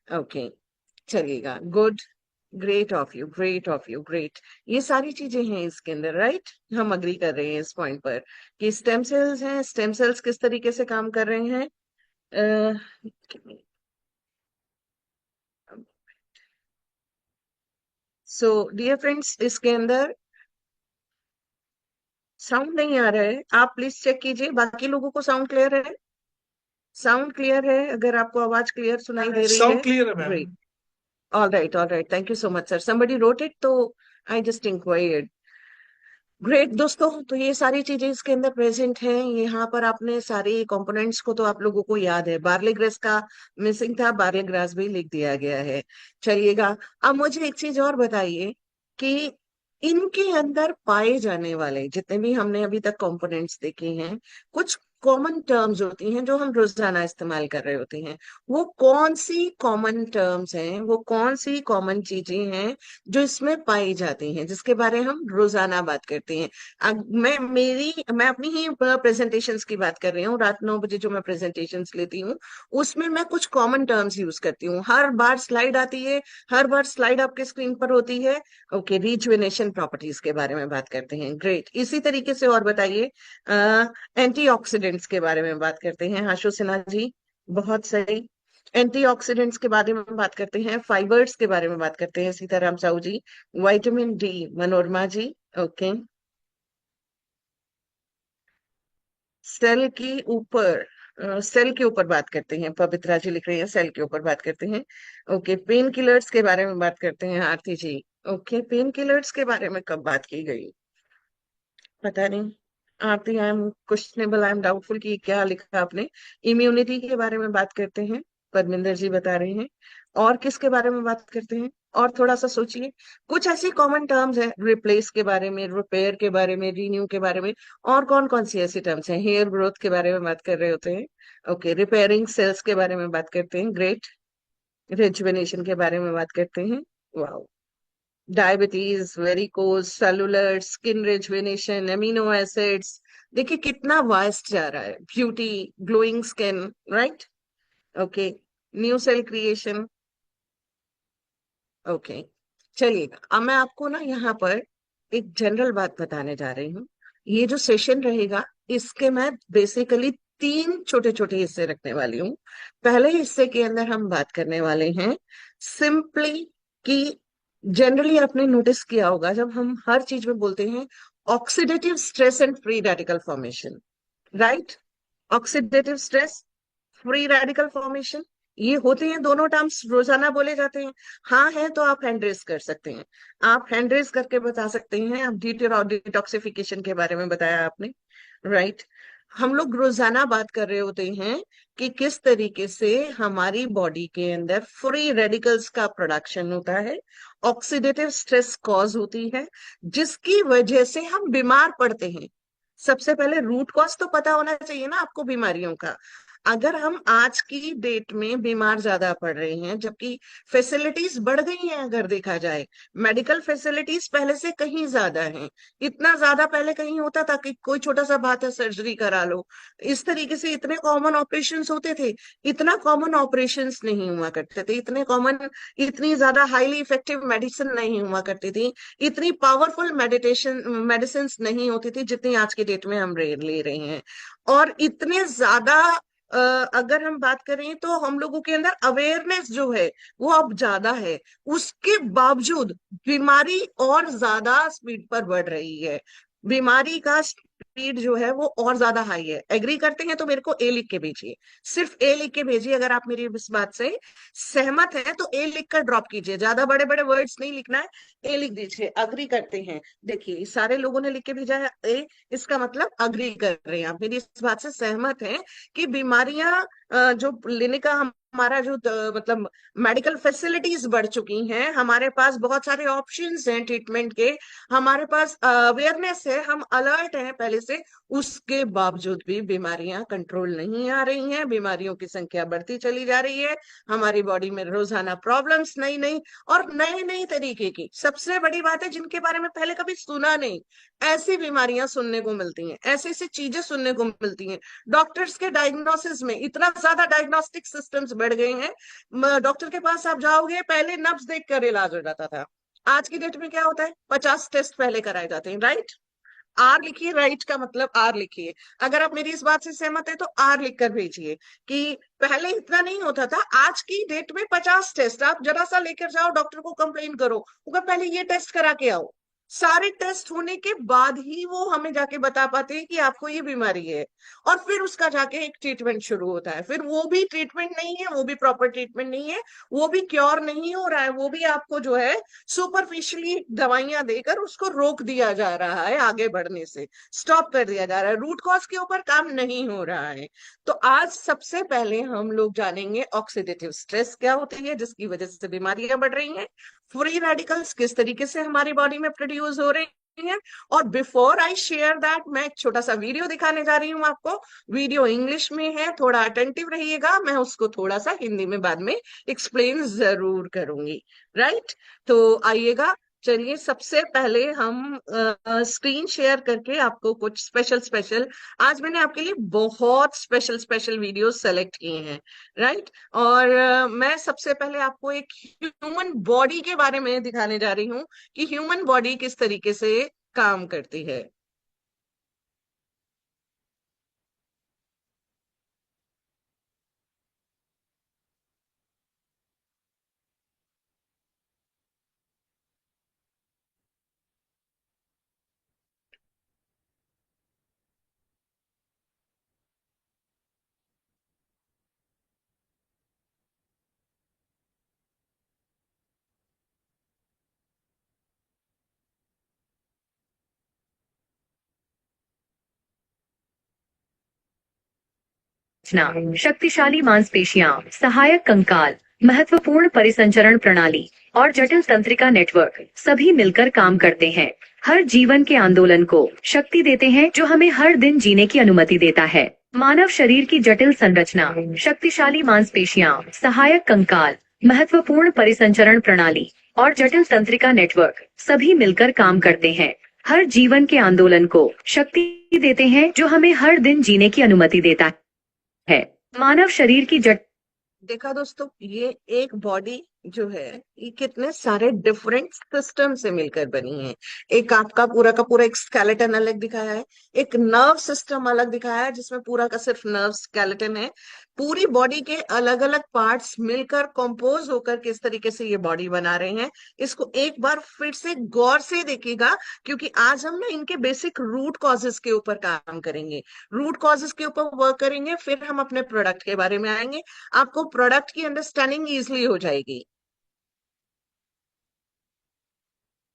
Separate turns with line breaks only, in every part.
Okay, चलिएगा। Good, great of you, great of you, great. ये सारी चीजें हैं इसके अंदर, राइट? हम अग्री कर रहे हैं इस पॉइंट पर कि स्टेम सेल्स हैं। स्टेम सेल्स किस तरीके से काम कर रहे हैं? सो डियर फ्रेंड्स, इसके अंदर साउंड नहीं आ रहा है, आप प्लीज चेक कीजिए। बाकी लोगों को साउंड क्लियर है? साउंड क्लियर है? अगर आपको आवाज क्लियर सुनाई दे रही
साउंड
है,
क्लियर है ma'am.
Great. All right, thank you so much sir, somebody wrote it, तो आई जस्ट इंक्वायर्ड। ग्रेट दोस्तों, तो ये सारी चीजें इसके अंदर प्रेजेंट हैं। यहाँ पर आपने सारे कंपोनेंट्स को तो आप लोगों को याद है। बार्ले ग्रेस का मिसिंग था, बार्ले ग्रास भी लिख दिया गया है। चलिएगा, अब मुझे एक चीज और बताइए कि इनके अंदर पाए जाने वाले जितने भी हमने अभी तक कंपोनेंट्स देखे हैं, कुछ कॉमन टर्म्स होती हैं जो हम रोजाना इस्तेमाल कर रहे होते हैं। वो कौन सी कॉमन टर्म्स हैं, वो कौन सी कॉमन चीजें हैं जो इसमें पाई जाती हैं, जिसके बारे हम रोजाना बात करते हैं? मैं अपनी ही प्रेजेंटेशंस की बात कर रही हूँ। रात 9 बजे जो मैं प्रेजेंटेशंस लेती हूँ, उसमें मैं कुछ कॉमन टर्म्स यूज करती हूँ। हर बार स्लाइड आती है, हर बार स्लाइड आपके स्क्रीन पर होती है। ओके, रिजुवेनेशन प्रॉपर्टीज के बारे में बात करते हैं, ग्रेट। इसी तरीके से और बताइए, एंटीऑक्सीडेंट्स के बारे में बात करते हैं, आशु सिन्हा जी। बहुत सही। एंटीऑक्सीडेंट्स के बारे में बात करते हैं, फाइबर्स के बारे में बात करते हैं, सीताराम साहू जी। विटामिन डी, मनोरमा जी। ओके, सेल की ऊपर, सेल के ऊपर बात करते हैं, पवित्रा जी लिख रही हैं सेल के ऊपर बात करते हैं। ओके, पेन किलर्स के बारे में बात करते हैं, Aarti ji. Okay, painkillers के बारे में कब बात की गई? पता नहीं। Aarti, I am questionable, I am doubtful कि क्या लिखा आपने। इम्यूनिटी के बारे में बात करते हैं, परमिंदर जी बता रहे हैं। और किसके बारे में बात करते हैं? और थोड़ा सा सोचिए। कुछ ऐसी कॉमन टर्म्स है, रिप्लेस के बारे में, रिपेयर के बारे में, रीन्यू के बारे में। और कौन कौन सी ऐसी टर्म्स हैं? हेयर ग्रोथ के बारे में बात कर रहे होते हैं। ओके, रिपेयरिंग सेल्स के बारे में बात करते हैं, ग्रेट। रिजुवेनेशन के बारे में बात करते हैं, वाह। Diabetes, varicose, cellular, skin rejuvenation, amino acids. देखिए कितना वास्ट जा रहा है। Beauty, glowing skin, right? Okay, new cell creation. Okay, चलिएगा, अब मैं आपको ना यहाँ पर एक जनरल बात बताने जा रही हूँ। ये जो सेशन रहेगा, इसके मैं बेसिकली 3 छोटे छोटे हिस्से रखने वाली हूँ। पहले हिस्से के अंदर हम बात करने वाले हैं सिंपली कि जनरली आपने नोटिस किया होगा जब हम हर चीज में बोलते हैं oxidative stress and free radical formation, right? Oxidative stress, free radical formation, ये होते हैं दोनों टर्म्स, रोजाना बोले जाते हैं। हाँ है तो आप हैंड रेस कर सकते हैं, आप हैंड रेस करके बता सकते हैं। आप डिटॉक्सिफिकेशन के बारे में बताया आपने, राइट? हम लोग रोजाना बात कर रहे होते हैं कि किस तरीके से हमारी बॉडी के अंदर फ्री रेडिकल्स का प्रोडक्शन होता है, ऑक्सीडेटिव स्ट्रेस कॉज होती है, जिसकी वजह से हम बीमार पड़ते हैं। सबसे पहले रूट कॉज तो पता होना चाहिए ना आपको बीमारियों का। अगर हम आज की डेट में बीमार ज्यादा पड़ रहे हैं, जबकि फैसिलिटीज बढ़ गई हैं, अगर देखा जाए मेडिकल फैसिलिटीज पहले से कहीं ज्यादा हैं। इतना ज्यादा पहले कहीं होता था कि कोई छोटा सा बात है सर्जरी करा लो, इस तरीके से इतने कॉमन ऑपरेशंस होते थे। इतना कॉमन ऑपरेशंस नहीं हुआ करते थे, इतने कॉमन, इतनी ज्यादा हाईली इफेक्टिव मेडिसिन नहीं हुआ करती थी, इतनी पावरफुल मेडिटेशन मेडिसिन नहीं होती थी जितनी आज की डेट में हम ले रहे हैं। और इतने ज्यादा, अगर हम बात करें तो हम लोगों के अंदर अवेयरनेस जो है वो अब ज्यादा है। उसके बावजूद बीमारी और ज्यादा स्पीड पर बढ़ रही है। बीमारी का स्पीड जो है वो और ज्यादा हाई है। एग्री करते हैं तो मेरे को ए लिख के भेजिए, सिर्फ ए लिख के भेजिए। अगर आप मेरी इस बात से सहमत हैं तो ए लिख कर ड्रॉप कीजिए, ज्यादा बड़े बड़े वर्ड्स नहीं लिखना है, ए लिख दीजिए। अग्री करते हैं, देखिए सारे लोगों ने लिख के भेजा है ए, इसका मतलब अग्री कर रहे हैं, आप मेरी इस बात से सहमत हैं कि बीमारियां, जो लेने का हमारा जो मतलब मेडिकल फैसिलिटीज बढ़ चुकी हैं, हमारे पास बहुत सारे ऑप्शंस हैं ट्रीटमेंट के, हमारे पास अवेयरनेस है, हम अलर्ट हैं पहले से। उसके बावजूद भी बीमारियां कंट्रोल नहीं आ रही हैं, बीमारियों की संख्या बढ़ती चली जा रही है। हमारी बॉडी में रोजाना प्रॉब्लम्स नई नई और नए नई तरीके की, सबसे बड़ी बात है जिनके बारे में पहले कभी सुना नहीं, ऐसी बीमारियां सुनने को मिलती हैं, ऐसी ऐसी चीजें सुनने को मिलती हैं। डॉक्टर्स के डायग्नोसिस में इतना ज्यादा डायग्नोस्टिक सिस्टम्स बढ़ गए हैं। डॉक्टर के पास आप जाओगे, पहले नब्ज देख कर इलाज हो जाता था। आज की डेट में क्या होता है, 50 टेस्ट पहले कराए जाते हैं, राइट? आर लिखिए, राइट का मतलब आर लिखिए। अगर आप मेरी इस बात से सहमत है तो आर लिख कर भेजिए कि पहले इतना नहीं होता था। आज की डेट में 50 टेस्ट, आप जरा सा लेकर जाओ डॉक्टर को, कंप्लेन करो, वो कहे, पहले ये टेस्ट करा के आओ। सारे टेस्ट होने के बाद ही वो हमें जाके बता पाते हैं कि आपको ये बीमारी है, और फिर उसका जाके एक ट्रीटमेंट शुरू होता है। फिर वो भी ट्रीटमेंट नहीं है, वो भी प्रॉपर ट्रीटमेंट नहीं है, वो भी क्योर नहीं हो रहा है, वो भी आपको जो है सुपरफिशियली दवाइयां देकर उसको रोक दिया जा रहा है, आगे बढ़ने से स्टॉप कर दिया जा रहा है, रूट कॉज के ऊपर काम नहीं हो रहा है। तो आज सबसे पहले हम लोग जानेंगे ऑक्सीडेटिव स्ट्रेस क्या होती है, जिसकी वजह से बीमारियां बढ़ रही हैं, फ्री रेडिकल्स किस तरीके से हमारी बॉडी में प्रोड्यूस हो रही हैं। और बिफोर आई शेयर दैट, मैं एक छोटा सा वीडियो दिखाने जा रही हूँ आपको। वीडियो इंग्लिश में है, थोड़ा अटेंटिव रहिएगा, मैं उसको थोड़ा सा हिंदी में बाद में एक्सप्लेन जरूर करूंगी, राइट? तो आइएगा, चलिए सबसे पहले हम स्क्रीन शेयर करके आपको कुछ स्पेशल स्पेशल, आज मैंने आपके लिए बहुत स्पेशल स्पेशल वीडियो सेलेक्ट किए हैं, राइट? और मैं सबसे पहले आपको एक ह्यूमन बॉडी के बारे में दिखाने जा रही हूँ कि ह्यूमन बॉडी किस तरीके से काम करती है।
रचना, शक्तिशाली मांसपेशियां, सहायक कंकाल, महत्वपूर्ण परिसंचरण प्रणाली और जटिल तंत्रिका नेटवर्क सभी मिलकर काम करते हैं। हर जीवन के आंदोलन को शक्ति देते हैं, जो हमें हर दिन जीने की अनुमति देता है। मानव शरीर की जटिल संरचना, शक्तिशाली मांसपेशियां, सहायक कंकाल, महत्वपूर्ण परिसंचरण प्रणाली और जटिल तंत्रिका नेटवर्क सभी मिलकर काम करते हैं। हर जीवन के आंदोलन को शक्ति देते हैं, जो हमें हर दिन जीने की अनुमति देता है। मानव शरीर की जट
देखा दोस्तों, ये एक बॉडी जो है, ये कितने सारे डिफरेंट सिस्टम से मिलकर बनी है। एक आपका पूरा का पूरा एक स्केलेटन अलग दिखाया है, एक नर्व सिस्टम अलग दिखाया है जिसमें पूरा का सिर्फ नर्व स्केलेटन है। पूरी बॉडी के अलग अलग पार्ट्स मिलकर कंपोज होकर किस तरीके से ये बॉडी बना रहे हैं, इसको एक बार फिर से गौर से देखिएगा, क्योंकि आज हम ना इनके बेसिक रूट कॉजेस के ऊपर काम करेंगे। रूट कॉजेस के ऊपर वर्क करेंगे, फिर हम अपने प्रोडक्ट के बारे में आएंगे, आपको प्रोडक्ट की अंडरस्टैंडिंग इजली हो जाएगी।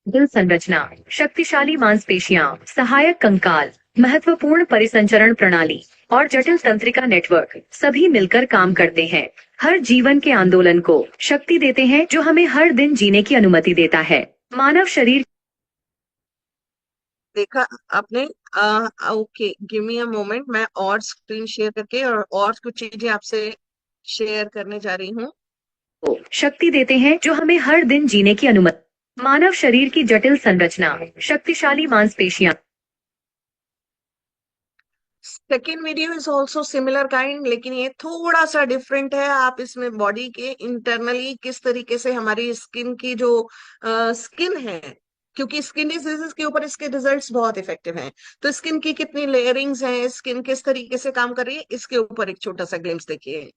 दिल संरचना, शक्तिशाली मांसपेशियां, सहायक कंकाल, महत्वपूर्ण परिसंचरण प्रणाली और जटिल तंत्रिका नेटवर्क सभी मिलकर काम करते हैं। हर जीवन के आंदोलन को शक्ति देते हैं, जो हमें हर दिन जीने की अनुमति देता है। मानव शरीर
देखा आपने? Okay, give me a moment, मैं और स्क्रीन शेयर करके और कुछ चीजें आपसे शेयर करने जा रही हूँ।
को शक्ति देते हैं, जो हमें हर दिन जीने की अनुमति। मानव शरीर की जटिल संरचना, शक्तिशाली मांसपेशियां।
Second video is also similar kind, लेकिन ये थोड़ा सा डिफरेंट है। आप इसमें बॉडी के इंटरनली किस तरीके से हमारी स्किन की जो स्किन है, क्योंकि स्किन डिजीजेस के ऊपर इसके रिजल्ट्स बहुत इफेक्टिव हैं, तो स्किन की कितनी लेयरिंग्स हैं, स्किन किस तरीके से काम कर रही है, इसके ऊपर एक छोटा सा ग्लिम्स देखिए।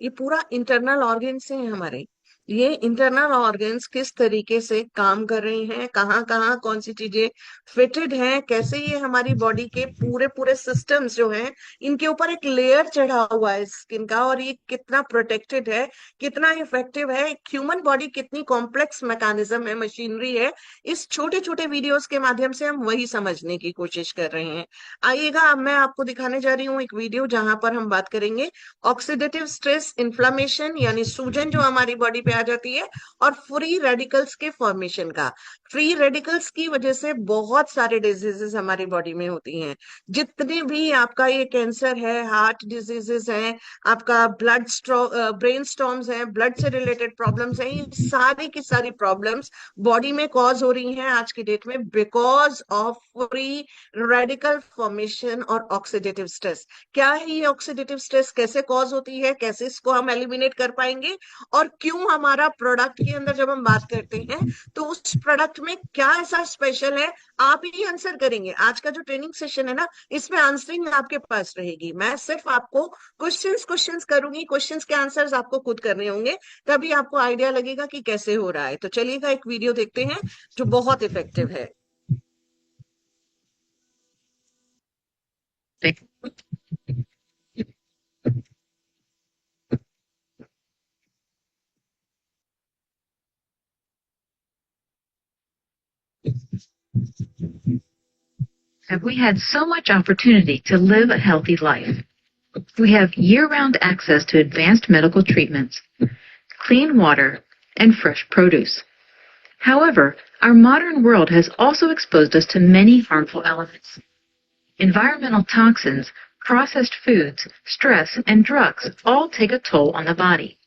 ये पूरा इंटरनल ऑर्गन्स हैं हमारे। ये इंटरनल ऑर्गन्स किस तरीके से काम कर रहे हैं, कहाँ कहाँ कौन सी चीजें फिटेड हैं, कैसे ये हमारी बॉडी के पूरे पूरे सिस्टम्स जो हैं, इनके ऊपर एक लेयर चढ़ा हुआ है स्किन का, और ये कितना प्रोटेक्टेड है, कितना इफेक्टिव है। एक ह्यूमन बॉडी कितनी कॉम्प्लेक्स मैकेनिज्म है, मशीनरी है, इस छोटे छोटे वीडियोस के माध्यम से हम वही समझने की कोशिश कर रहे हैं। आइएगा, अब मैं आपको दिखाने जा रही हूँ एक वीडियो जहां पर हम बात करेंगे ऑक्सीडेटिव स्ट्रेस, इन्फ्लामेशन यानी सूजन जो हमारी बॉडी पे आ जाती है, और फ्री रेडिकल्स के फॉर्मेशन का। फ्री रेडिकल्स की वजह से बहुत सारे डिजीजेस हमारी बॉडी में होती हैं। जितने भी आपका ये कैंसर है, हार्ट डिजीजेस हैं, आपका ब्रेन स्टॉर्म्स हैं, ब्लड से रिलेटेड प्रॉब्लम्स हैं, ये सारी की सारी प्रॉब्लम्स बॉडी में कॉज हो रही हैं आज की डेट में because of free radical formation और ऑक्सीडेटिव स्ट्रेस। क्या है ये ऑक्सीडेटिव स्ट्रेस, कैसे कॉज होती है, कैसे इसको हम एलिमिनेट कर पाएंगे, और क्यों हमारा प्रोडक्ट के अंदर जब हम बात करते हैं तो उस प्रोडक्ट में क्या ऐसा स्पेशल है, आप ही आंसर करेंगे। आज का जो ट्रेनिंग सेशन है ना, इसमें आंसरिंग आपके पास रहेगी। मैं सिर्फ आपको क्वेश्चंस क्वेश्चंस करूंगी, क्वेश्चंस के आंसर्स आपको खुद करने होंगे, तभी आपको आइडिया लगेगा कि कैसे हो रहा है। तो चलिएगा एक वीडियो देखते हैं जो बहुत इफेक्टिव है।
Have we had so much opportunity to live a healthy life? We have year-round access to advanced medical treatments, clean water, and fresh produce. However, our modern world has also exposed us to many harmful elements. Environmental toxins, processed foods, stress, and drugs all take a toll on the body.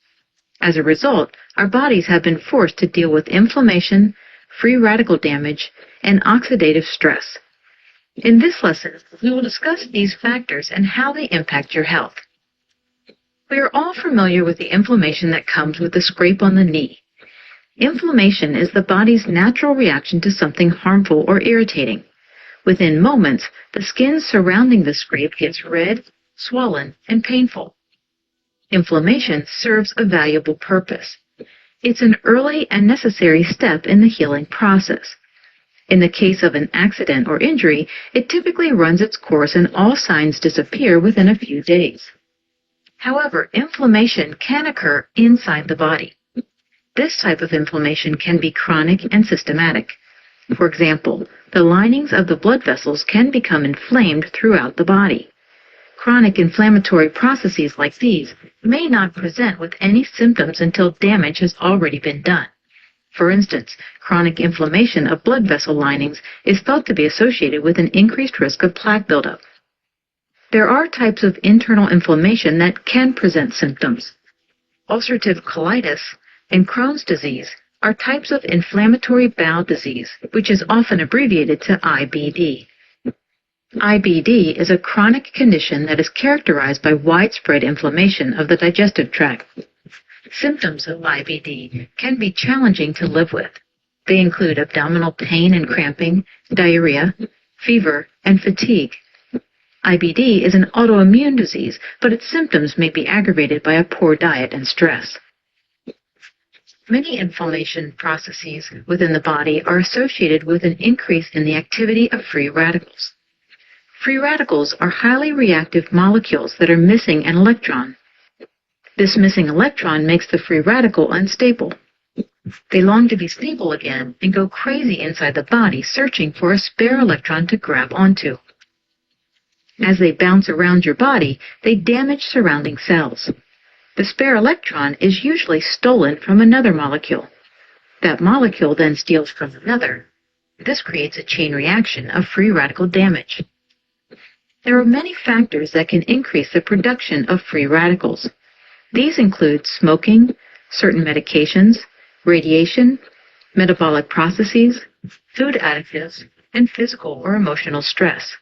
As a result, our bodies have been forced to deal with inflammation, free radical damage, and oxidative stress. In this lesson, we will discuss these factors and how they impact your health. We are all familiar with the inflammation that comes with a scrape on the knee. Inflammation is the body's natural reaction to something harmful or irritating. Within moments, the skin surrounding the scrape gets red, swollen, and painful. Inflammation serves a valuable purpose. It's an early and necessary step in the healing process. In the case of an accident or injury, it typically runs its course and all signs disappear within a few days. However, inflammation can occur inside the body. This type of inflammation can be chronic and systematic. For example, the linings of the blood vessels can become inflamed throughout the body. Chronic inflammatory processes like these may not present with any symptoms until damage has already been done. For instance, chronic inflammation of blood vessel linings is thought to be associated with an increased risk of plaque buildup. There are types of internal inflammation that can present symptoms. Ulcerative colitis and Crohn's disease are types of inflammatory bowel disease, which is often abbreviated to IBD. IBD is a chronic condition that is characterized by widespread inflammation of the digestive tract. Symptoms of IBD can be challenging to live with. They include abdominal pain and cramping, diarrhea, fever, and fatigue. IBD is an autoimmune disease, but its symptoms may be aggravated by a poor diet and stress. Many inflammation processes within the body are associated with an increase in the activity of free radicals. Free radicals are highly reactive molecules that are missing an electron. This missing electron makes the free radical unstable. They long to be stable again and go crazy inside the body searching for a spare electron to grab onto. As they bounce around your body, they damage surrounding cells. The spare electron is usually stolen from another molecule. That molecule then steals from another. This creates a chain reaction of free radical damage. There are many factors that can increase the production of free radicals. These include smoking, certain medications, radiation, metabolic processes, food additives, and physical or emotional stress.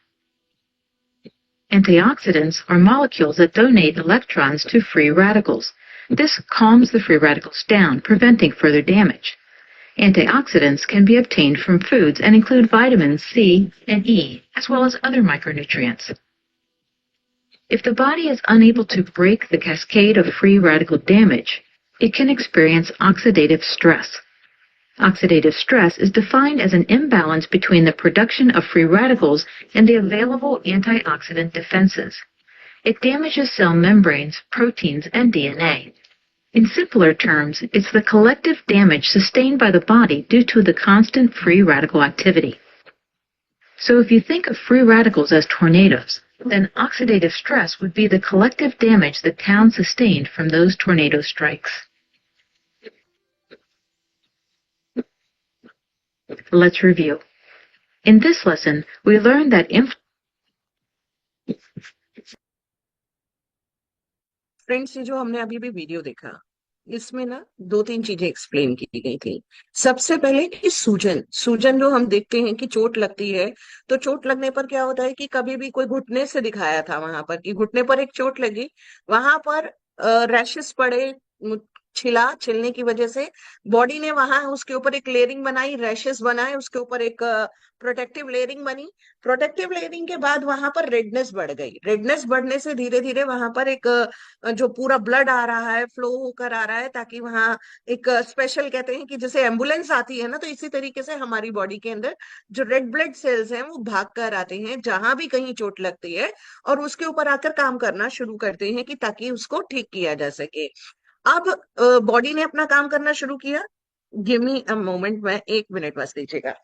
Antioxidants are molecules that donate electrons to free radicals. This calms the free radicals down, preventing further damage. Antioxidants can be obtained from foods and include vitamins C and E, as well as other micronutrients. If the body is unable to break the cascade of free radical damage, it can experience oxidative stress. Oxidative stress is defined as an imbalance between the production of free radicals and the available antioxidant defenses. It damages cell membranes, proteins, and DNA. In simpler terms, it's the collective damage sustained by the body due to the constant free radical activity. So if you think of free radicals as tornadoes, then oxidative stress would be the collective damage the town sustained from those tornado strikes. Let's review. In this lesson, we learned that
friends, ये जो हमने अभी भी video देखा, इसमें ना दो तीन चीजें एक्सप्लेन की गई थी। सबसे पहले कि सूजन सूजन जो हम देखते हैं कि चोट लगती है, तो चोट लगने पर क्या होता है कि कभी भी कोई घुटने से दिखाया था वहां पर कि घुटने पर एक चोट लगी, वहां पर रैशेस पड़े, छिला, छिलने की वजह से बॉडी ने वहां उसके ऊपर एक लेयरिंग बनाई, रैशेस बनाए, उसके ऊपर एक प्रोटेक्टिव लेयरिंग बनी। प्रोटेक्टिव लेयरिंग के बाद वहां पर रेडनेस बढ़ गई, रेडनेस बढ़ने से धीरे धीरे वहां पर एक जो पूरा ब्लड आ रहा है, फ्लो होकर आ रहा है, ताकि वहां एक स्पेशल, कहते हैं कि जैसे एम्बुलेंस आती है ना, तो इसी तरीके से हमारी बॉडी के अंदर जो रेड ब्लड सेल्स हैं वो भाग कर आते हैं जहां भी कहीं चोट लगती है, और उसके ऊपर आकर काम करना शुरू करते हैं कि ताकि उसको ठीक किया जा सके। अब बॉडी ने अपना काम करना शुरू किया। गिव मी अ मोमेंट, में 1 मिनट बस दीजिएगा।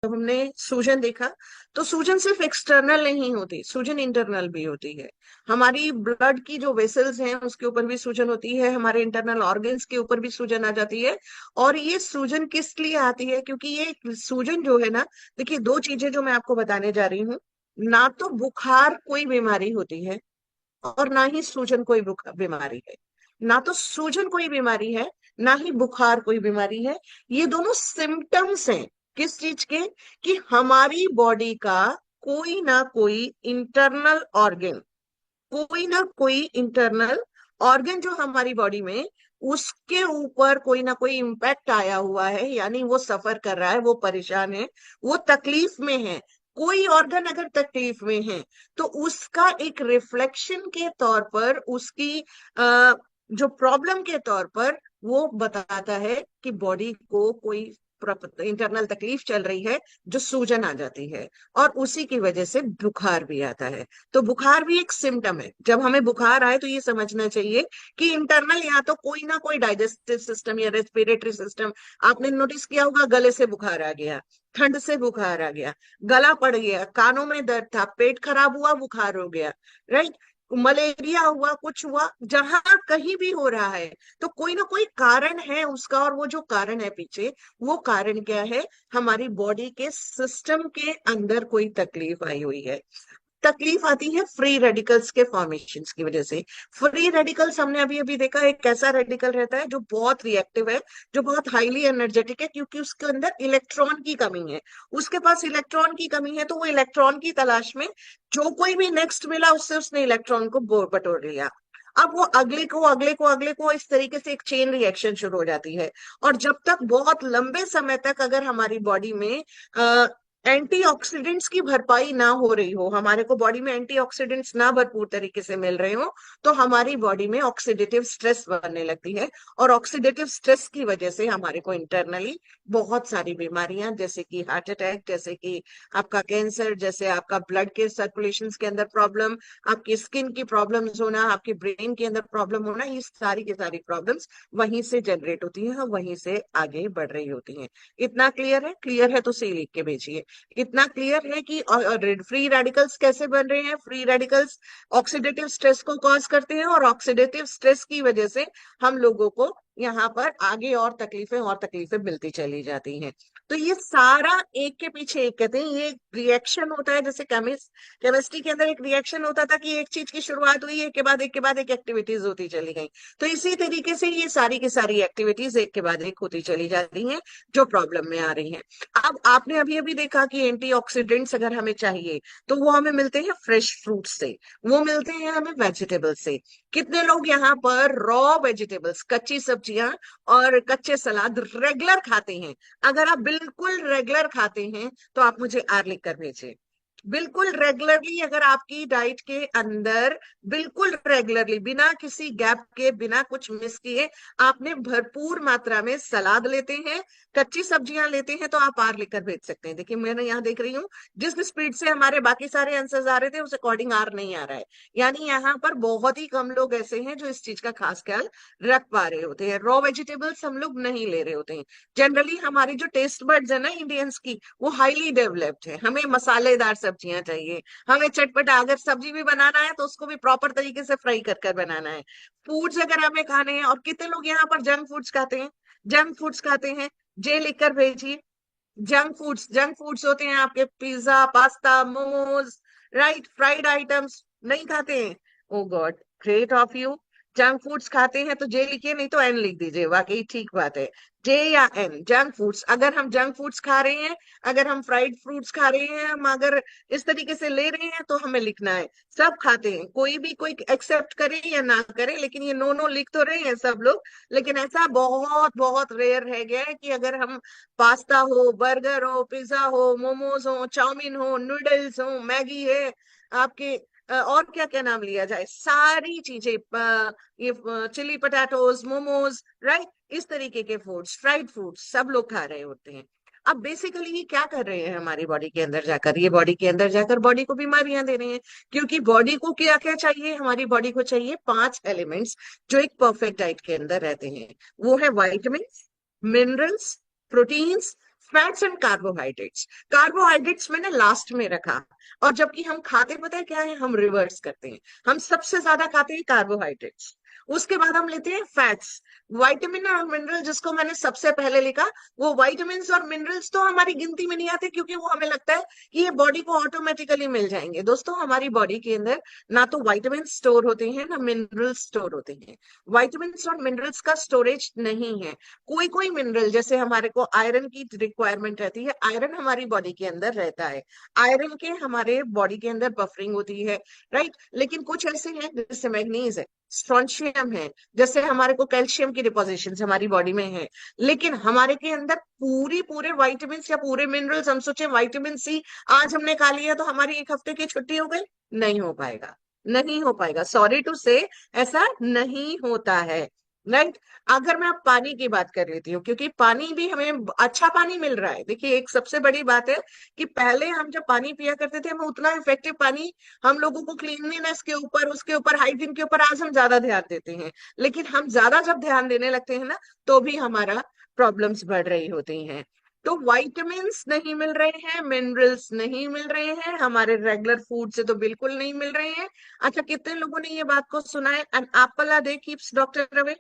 जब हमने सूजन देखा, तो सूजन सिर्फ एक्सटर्नल नहीं होती, सूजन इंटरनल भी होती है। हमारी ब्लड की जो वेसल्स हैं उसके ऊपर भी सूजन होती है, हमारे इंटरनल ऑर्गन्स के ऊपर भी सूजन आ जाती है। और ये सूजन किस लिए आती है? क्योंकि ये सूजन जो है ना, देखिए, दो चीजें जो मैं आपको बताने जा रही हूँ। ना तो बुखार कोई बीमारी होती है, और ना ही सूजन कोई बीमारी है। ना तो सूजन कोई बीमारी है, ना ही बुखार कोई बीमारी है। ये दोनों सिम्टम्स हैं किस चीज के? कि हमारी बॉडी का कोई ना कोई इंटरनल ऑर्गन, कोई ना कोई इंटरनल ऑर्गन जो हमारी बॉडी में, उसके ऊपर कोई ना कोई इम्पैक्ट आया हुआ है, यानी वो सफर कर रहा है, वो परेशान है, वो तकलीफ में है। कोई ऑर्गन अगर तकलीफ में है, तो उसका एक रिफ्लेक्शन के तौर पर, उसकी जो प्रॉब्लम के तौर पर वो बताता है कि बॉडी को कोई इंटरनल तकलीफ चल रही है, जो सूजन आ जाती है, और उसी की वजह से बुखार भी आता है। तो बुखार भी एक सिम्टम है। जब हमें बुखार आए तो ये समझना चाहिए कि इंटरनल या तो कोई ना कोई डाइजेस्टिव सिस्टम या रेस्पिरेटरी सिस्टम, आपने नोटिस किया होगा, गले से बुखार आ गया, ठंड से बुखार आ गया, गला पड़ गया, कानों में दर्द था, पेट खराब हुआ, बुखार हो गया, राइट, मलेरिया हुआ, कुछ हुआ, जहां कहीं भी हो रहा है, तो कोई ना कोई कारण है उसका। और वो जो कारण है पीछे, वो कारण क्या है? हमारी बॉडी के सिस्टम के अंदर कोई तकलीफ आई हुई है। तकलीफ आती है फ्री रेडिकल्स के फॉर्मेशन की वजह से। फ्री रेडिकल्स हमने अभी अभी देखा, एक ऐसा रेडिकल रहता है जो बहुत रिएक्टिव है, जो बहुत हाईली एनर्जेटिक है, क्योंकि उसके अंदर इलेक्ट्रॉन की कमी है। उसके पास इलेक्ट्रॉन की कमी है, तो वो इलेक्ट्रॉन की तलाश में, जो कोई भी नेक्स्ट मिला उससे उसने इलेक्ट्रॉन को बटोर लिया। अब वो अगले को, अगले को, अगले को, इस तरीके से एक चेन रिएक्शन शुरू हो जाती है। और जब तक बहुत लंबे समय तक अगर हमारी बॉडी में एंटीऑक्सीडेंट्स की भरपाई ना हो रही हो, हमारे को बॉडी में एंटीऑक्सीडेंट्स ना भरपूर तरीके से मिल रहे हो, तो हमारी बॉडी में ऑक्सीडेटिव स्ट्रेस बनने लगती है। और ऑक्सीडेटिव स्ट्रेस की वजह से हमारे को इंटरनली बहुत सारी बीमारियां, जैसे कि हार्ट अटैक, जैसे कि आपका कैंसर, जैसे आपका ब्लड के सर्कुलेशन के अंदर प्रॉब्लम, आपकी स्किन की प्रॉब्लम्स होना, आपके ब्रेन के अंदर प्रॉब्लम होना, ये सारी की सारी प्रॉब्लम्स वहीं से जनरेट होती हैं और वहीं से आगे बढ़ रही होती हैं। इतना क्लियर है? क्लियर है तो सही लिख के भेजिए। इतना क्लियर है कि फ्री रेडिकल्स कैसे बन रहे हैं? फ्री रेडिकल्स ऑक्सीडेटिव स्ट्रेस को कॉज करते हैं, और ऑक्सीडेटिव स्ट्रेस की वजह से हम लोगों को यहाँ पर आगे और तकलीफें मिलती चली जाती हैं। तो ये सारा एक के पीछे एक, कहते हैं ये रिएक्शन होता है, जैसे केमिस्ट्री के अंदर एक रिएक्शन होता था कि एक चीज की शुरुआत हुई, एक के बाद एक के बाद एक एक्टिविटीज होती चली गई। तो इसी तरीके से ये सारी की सारी एक्टिविटीज एक के बाद एक होती चली जा रही हैं, जो प्रॉब्लम में आ रही हैं। अब आपने अभी अभी देखा कि एंटीऑक्सीडेंट्स अगर हमें चाहिए तो वो हमें मिलते हैं फ्रेश फ्रूट से, वो मिलते हैं हमें वेजिटेबल से। कितने लोग यहाँ पर रॉ वेजिटेबल्स, कच्ची सब्जियां और कच्चे सलाद रेगुलर खाते हैं? अगर आप बिल्कुल रेगुलर खाते हैं तो आप मुझे आर लिख कर भेजिए। बिल्कुल रेगुलरली, अगर आपकी डाइट के अंदर बिल्कुल रेगुलरली, बिना किसी गैप के, बिना कुछ मिस किए, आपने भरपूर मात्रा में सलाद लेते हैं, कच्ची सब्जियां लेते हैं, तो आप आर लिखकर भेज सकते हैं। देखिए मैंने यहाँ देख रही हूँ, जिस स्पीड से हमारे बाकी सारे आंसर्स आ रहे थे उस अकॉर्डिंग आर नहीं आ रहा है। यानी यहाँ पर बहुत ही कम लोग ऐसे हैं जो इस चीज का खास ख्याल रख पा रहे होते हैं। रॉ वेजिटेबल्स हम लोग नहीं ले रहे होते हैं। जनरली हमारी जो टेस्ट बड्स है ना इंडियंस की, वो हाईली डेवलप्ड है। हमें मसालेदार सब्जियां चाहिए, हमें चटपटा, अगर सब्जी भी बनाना है तो उसको भी प्रॉपर तरीके से फ्राई कर कर बनाना है। फूड्स अगर हमें खाने हैं, और कितने लोग यहाँ पर जंक फूड्स खाते हैं? जंक फूड्स खाते हैं, जे लिखकर भेजिए। जंक फूड्स होते हैं आपके pizza, pasta, momos, right, fried items नहीं खाते हैं? Oh god, great of you. Junk foods खाते हैं तो जे लिखिए, नहीं तो एन लिख दीजिए, वाकई ठीक बात है। जे या एन, जंक फूड्स। अगर हम जंक फूड्स खा रहे हैं, अगर हम फ्राइड फ्रूट्स खा रहे हैं, हम अगर इस तरीके से ले रहे हैं, तो हमें लिखना है। सब खाते हैं, कोई भी कोई एक्सेप्ट करे या ना करे, लेकिन ये नो नो लिख तो रहे हैं सब लोग। लेकिन ऐसा बहुत बहुत रेयर रह गया है कि अगर हम पास्ता हो, बर्गर हो, पिज्जा हो, मोमोज हो, चाउमीन हो, नूडल्स हो, मैगी है आपके, और क्या क्या नाम लिया जाए, सारी चीजें, ये चिली पटाटोज, मोमोज, राइट, इस तरीके के फूड्स, फ्राइड फूड्स सब लोग खा रहे होते हैं। अब बेसिकली ये क्या कर रहे हैं हमारी बॉडी के अंदर जाकर? ये बॉडी के अंदर जाकर बॉडी को बीमारियां दे रहे हैं। क्योंकि बॉडी को क्या क्या चाहिए? हमारी बॉडी को चाहिए 5 एलिमेंट्स जो एक परफेक्ट डाइट के अंदर रहते हैं। वो है vitamin, minerals, proteins, fats and carbohydrates. Carbohydrates मैंने लास्ट में रखा, और जबकि हम खाते पता है क्या है? हम रिवर्स करते हैं। हम सबसे ज्यादा खाते हैं कार्बोहाइड्रेट्स, उसके बाद हम लेते हैं फैट्स। विटामिन और मिनरल जिसको मैंने सबसे पहले लिखा, वो विटामिन और मिनरल्स तो हमारी गिनती में नहीं आते, क्योंकि वो हमें लगता है कि ये बॉडी को ऑटोमेटिकली मिल जाएंगे। दोस्तों, हमारी बॉडी के अंदर ना तो विटामिन स्टोर होते हैं, ना मिनरल स्टोर होते हैं। विटामिन और मिनरल्स का स्टोरेज नहीं है। कोई कोई मिनरल, जैसे हमारे को आयरन की रिक्वायरमेंट रहती है, आयरन हमारी बॉडी के अंदर रहता है, आयरन के हमारे बॉडी के अंदर बफरिंग होती है, राइट। लेकिन कुछ ऐसे हैं जैसे मैग्नीज है, स्ट्रोंशियम है, जैसे हमारे को कैल्शियम की डिपोजिशन हमारी बॉडी में है। लेकिन हमारे के अंदर पूरे विटामिन या पूरे मिनरल्स, हम सोचे विटामिन सी आज हमने खा लिया तो हमारी एक हफ्ते की छुट्टी हो गई, नहीं हो पाएगा, नहीं हो पाएगा, सॉरी टू से, ऐसा नहीं होता है, राइट। अगर मैं अब पानी की बात कर लेती हूँ, क्योंकि पानी भी हमें अच्छा पानी मिल रहा है। देखिए, एक सबसे बड़ी बात है कि पहले हम जब पानी पिया करते थे, हमें उतना इफेक्टिव पानी, हम लोगों को क्लीनलीनेस के ऊपर, उसके ऊपर, हाइजीन के ऊपर आज हम ज्यादा ध्यान देते हैं। लेकिन हम ज्यादा जब ध्यान देने लगते हैं ना, तो भी हमारा प्रॉब्लम्स बढ़ रही होती हैं। तो विटामिन्स नहीं मिल रहे हैं, मिनरल्स नहीं मिल रहे हैं, हमारे रेगुलर फूड से तो बिल्कुल नहीं मिल रहे हैं। अच्छा, कितने लोगों ने ये बात को सुना है, an apple a day keeps doctor away?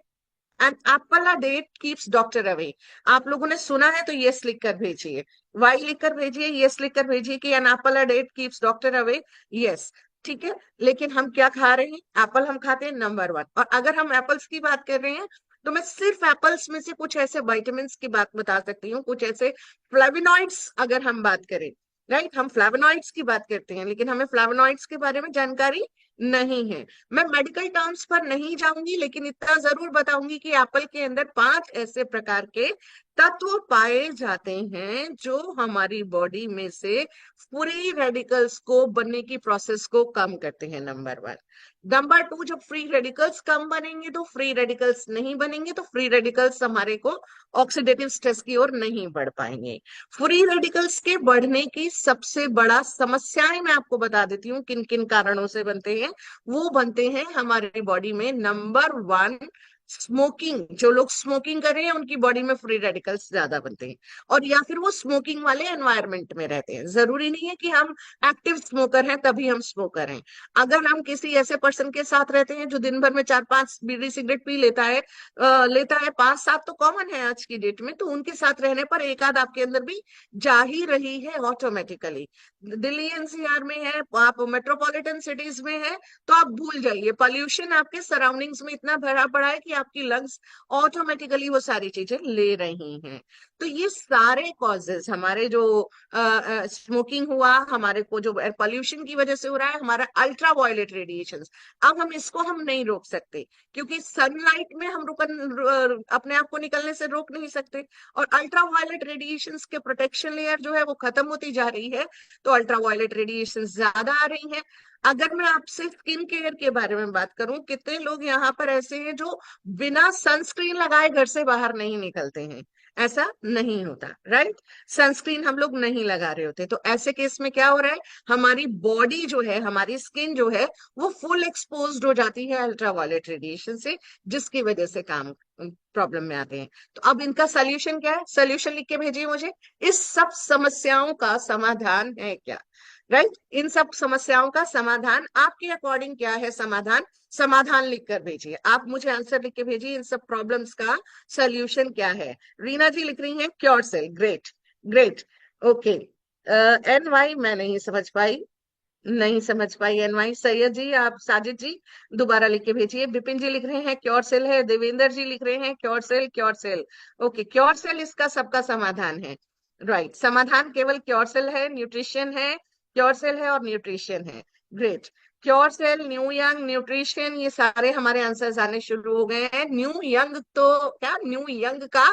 An apple a day keeps doctor away. आप लोगों ने सुना है तो यस लिख कर भेजिए, वाई लिख कर भेजिए, यस लिख कर भेजिए कि an apple a day keeps doctor away. Yes, ठीक है। लेकिन हम क्या खा रहे हैं? एप्पल हम खाते हैं नंबर 1। और अगर हम एप्पल्स की बात कर रहे हैं, तो मैं सिर्फ एप्पल्स में से कुछ ऐसे विटामिन की बात बता सकती हूँ, कुछ ऐसे फ्लेवोनॉइड्स अगर हम बात करें, राइट, हम फ्लेवोनॉइड्स की बात करते हैं, लेकिन हमें फ्लेवोनॉइड्स के बारे में जानकारी नहीं है। मैं मेडिकल टर्म्स पर नहीं जाऊंगी, लेकिन इतना जरूर बताऊंगी कि एप्पल के अंदर 5 ऐसे प्रकार के तत्व पाए जाते हैं जो हमारी बॉडी में से फ्री रेडिकल्स को बनने की प्रोसेस को कम करते हैं, नंबर 1। नंबर 2, जब फ्री रेडिकल्स कम बनेंगे तो फ्री रेडिकल्स नहीं बनेंगे, तो फ्री रेडिकल्स हमारे को ऑक्सीडेटिव स्ट्रेस की ओर नहीं बढ़ पाएंगे। फ्री रेडिकल्स के बढ़ने की सबसे बड़ा समस्याएं मैं आपको बता देती हूँ किन किन कारणों से बनते हैं। वो बनते हैं हमारी बॉडी में, नंबर 1, स्मोकिंग। जो लोग स्मोकिंग कर रहे हैं उनकी बॉडी में फ्री रेडिकल्स ज्यादा बनते हैं, और या फिर वो स्मोकिंग वाले एनवायरनमेंट में रहते हैं। जरूरी नहीं है कि हम एक्टिव स्मोकर हैं तभी हम स्मोकर हैं। अगर हम किसी ऐसे पर्सन के साथ रहते हैं जो दिन भर में 4-5 बीड़ी सिगरेट पी लेता है 5-7 तो कॉमन है आज की डेट में, तो उनके साथ रहने पर एक आध आपके अंदर भी जा ही रही है ऑटोमेटिकली। दिल्ली एनसीआर में है, आप मेट्रोपॉलिटन सिटीज में है, तो आप भूल जाइए। पॉल्यूशन आपके सराउंडिंग्स में इतना भरा पड़ा है कि आपकी लंग्स ऑटोमेटिकली वो सारी चीजें ले रही हैं। तो ये सारे कॉजेस हमारे जो स्मोकिंग हुआ, हमारे को जो एयर पॉल्यूशन की वजह से हो रहा है, हमारा अल्ट्रा वायलेट रेडिएशन, अब हम इसको हम नहीं रोक सकते, क्योंकि सनलाइट में हम अपने आप को निकलने से रोक नहीं सकते। और अल्ट्रा वायलेट रेडिएशन के प्रोटेक्शन लेयर जो है वो खत्म होती जा रही है, तो अल्ट्रा वायलेट रेडिएशन ज्यादा आ रही है। अगर मैं आपसे स्किन केयर के बारे में बात करूं, कितने लोग यहाँ पर ऐसे हैं जो बिना सनस्क्रीन लगाए घर से बाहर नहीं निकलते हैं? ऐसा नहीं होता, राइट? सनस्क्रीन हम लोग नहीं लगा रहे होते, तो ऐसे केस में क्या हो रहा है, हमारी बॉडी जो है, हमारी स्किन जो है, वो फुल एक्सपोज्ड हो जाती है अल्ट्रावायलेट रेडिएशन से, जिसकी वजह से काम प्रॉब्लम में आते हैं। तो अब इनका सोल्यूशन क्या है? सोल्यूशन लिख के भेजिए मुझे। इस सब समस्याओं का समाधान है क्या? राइट? इन सब समस्याओं का समाधान आपके अकॉर्डिंग क्या है? समाधान, समाधान लिखकर भेजिए। आप मुझे आंसर लिख के भेजिए, इन सब प्रॉब्लम्स का सोल्यूशन क्या है? रीना जी लिख रही हैं cure cell. Great, great, okay. N Y मैं नहीं समझ पाई, नहीं समझ पाई एन वाई। सैयद जी, आप, साजिद जी दोबारा लिख के भेजिए। बिपिन जी लिख रहे हैं क्योर सेल है। देवेंद्र जी लिख रहे हैं cure cell, cure cell. Okay, cure cell इसका सबका समाधान है, राइट? समाधान केवल क्योर सेल है, न्यूट्रिशन है, क्योर सेल है और न्यूट्रिशन है। Great. Cure cell, new young, nutrition, ये सारे हमारे आंसर्स आने शुरू हो गए हैं। न्यू यंग तो क्या, न्यू यंग का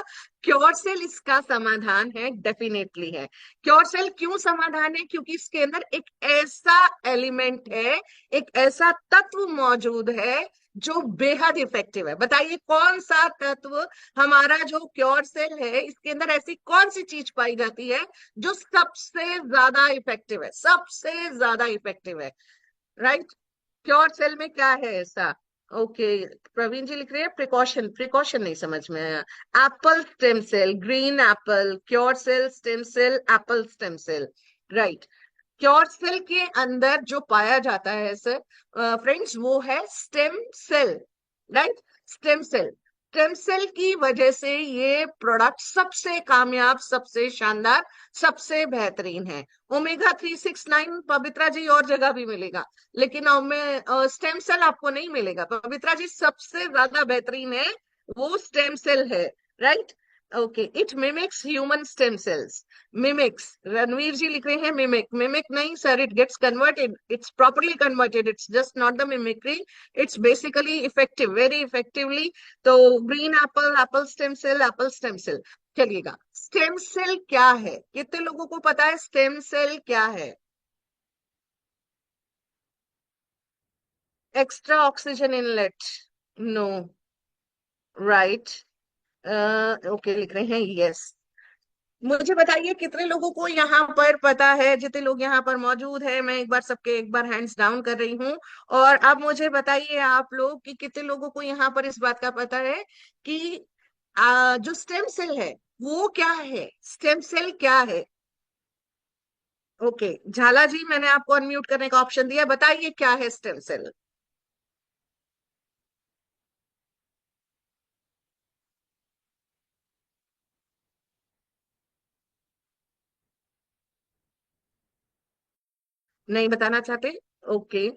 क्योर सेल इसका समाधान है, डेफिनेटली है। क्योर सेल क्यों समाधान है? क्योंकि इसके अंदर एक ऐसा एलिमेंट है, एक ऐसा तत्व मौजूद है जो बेहद इफेक्टिव है। बताइए कौन सा तत्व, हमारा जो क्योर सेल है इसके अंदर ऐसी कौन सी चीज पाई जाती है जो सबसे ज्यादा इफेक्टिव है, सबसे ज्यादा इफेक्टिव है, राइट? क्योर सेल में क्या है ऐसा? ओके, प्रवीण जी लिख रहे हैं प्रिकॉशन, प्रिकॉशन नहीं समझ में आया। Apple stem cell, green apple, cure cell, stem cell, apple stem cell, right? Cure cell के अंदर जो पाया जाता है सर, फ्रेंड्स, वो है stem cell, right? Stem cell, stem cell की वजह से ये प्रोडक्ट सबसे कामयाब, सबसे शानदार, सबसे बेहतरीन है। Omega 369 पवित्रा जी और जगह भी मिलेगा, लेकिन स्टेम सेल आपको नहीं मिलेगा। पवित्रा जी सबसे ज्यादा बेहतरीन है वो स्टेम सेल है, right? Okay, it mimics human stem cells. Mimics, Ranveer ji लिख रहे हैं मिमिक, मिमिक नहीं sir, it gets converted, it's properly converted, it's just not the mimicry, it's basically effective, very effectively. तो green apple, apple stem cell, apple stem cell. चलिएगा, stem cell क्या है? कितने लोगों को पता है स्टेम सेल क्या है? Extra oxygen inlet, no, right? Okay लिख रहे हैं यस। मुझे बताइए कितने लोगों को यहाँ पर पता है? जितने लोग यहाँ पर मौजूद है, मैं एक बार सबके एक बार हैंड्स डाउन कर रही हूँ। और अब मुझे बताइए आप लोग कि कितने लोगों को यहाँ पर इस बात का पता है कि जो स्टेम सेल है वो क्या है? स्टेम सेल क्या है? ओके, झाला जी मैंने आपको अनम्यूट करने का ऑप्शन दिया, बताइए क्या है स्टेम सेल? नहीं बताना चाहते? ओके,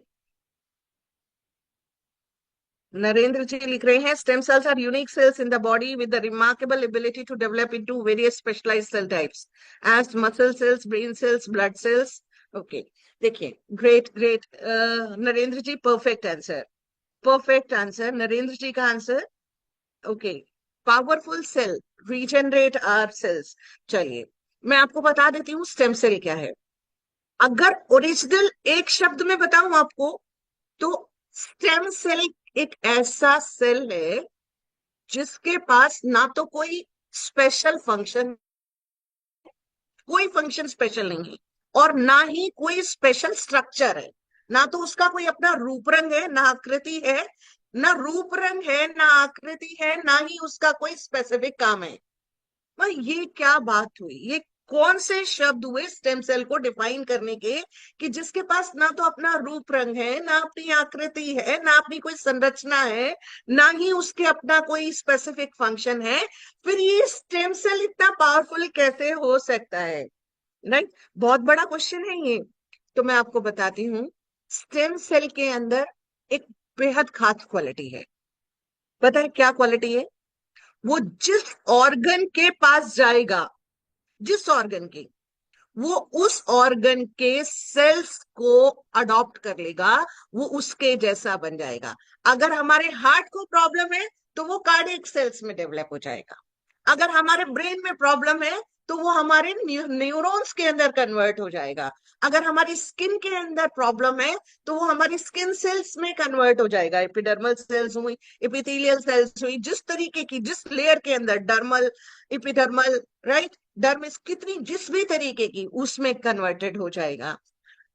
नरेंद्र जी लिख रहे हैं stem cells are unique cells in the body with the remarkable ability to develop into various specialized cell types as muscle cells, brain cells, blood cells, okay, देखिए, great great Narendra ji, perfect answer, perfect answer Narendra ji का आंसर। Okay, powerful cell regenerate our cells. चलिए, मैं आपको बता देती हूँ stem cell क्या है। अगर ओरिजिनल एक शब्द में बताऊं आपको, तो स्टेम सेल एक ऐसा सेल है जिसके पास ना तो कोई स्पेशल फंक्शन, कोई फंक्शन स्पेशल नहीं है, और ना ही कोई स्पेशल स्ट्रक्चर है। ना तो उसका कोई अपना रूप रंग है, ना आकृति है, ना रूप रंग है, ना आकृति है, ना ही उसका कोई स्पेसिफिक काम है। भाई ये क्या बात हुई, ये कौन से शब्द हुए स्टेम सेल को डिफाइन करने के, कि जिसके पास ना तो अपना रूप रंग है, ना अपनी आकृति है, ना अपनी कोई संरचना है, ना ही उसके अपना कोई स्पेसिफिक फंक्शन है। फिर ये स्टेम सेल इतना पावरफुल कैसे हो सकता है? राइट, बहुत बड़ा क्वेश्चन है ये। तो मैं आपको बताती हूँ, स्टेम सेल के अंदर एक बेहद खास क्वालिटी है। पता है क्या क्वालिटी है? वो जिस ऑर्गन के पास जाएगा, जिस ऑर्गन के, वो उस ऑर्गन के सेल्स को अडॉप्ट कर लेगा, वो उसके जैसा बन जाएगा। अगर हमारे हार्ट को प्रॉब्लम है तो वो कार्डियक सेल्स में डेवलप हो जाएगा। अगर हमारे ब्रेन में प्रॉब्लम है तो वो हमारे न्यूरॉन्स के अंदर कन्वर्ट हो जाएगा। अगर हमारी स्किन के अंदर प्रॉब्लम है तो वो हमारी स्किन सेल्स में कन्वर्ट हो जाएगा। एपिडर्मल सेल्स हुई, एपिथेलियल सेल्स हुई, जिस तरीके की, जिस लेयर के अंदर, डर्मल, एपिडर्मल, राइट, डर्मिस, कितनी जिस भी तरीके की, उसमें कन्वर्टेड हो जाएगा।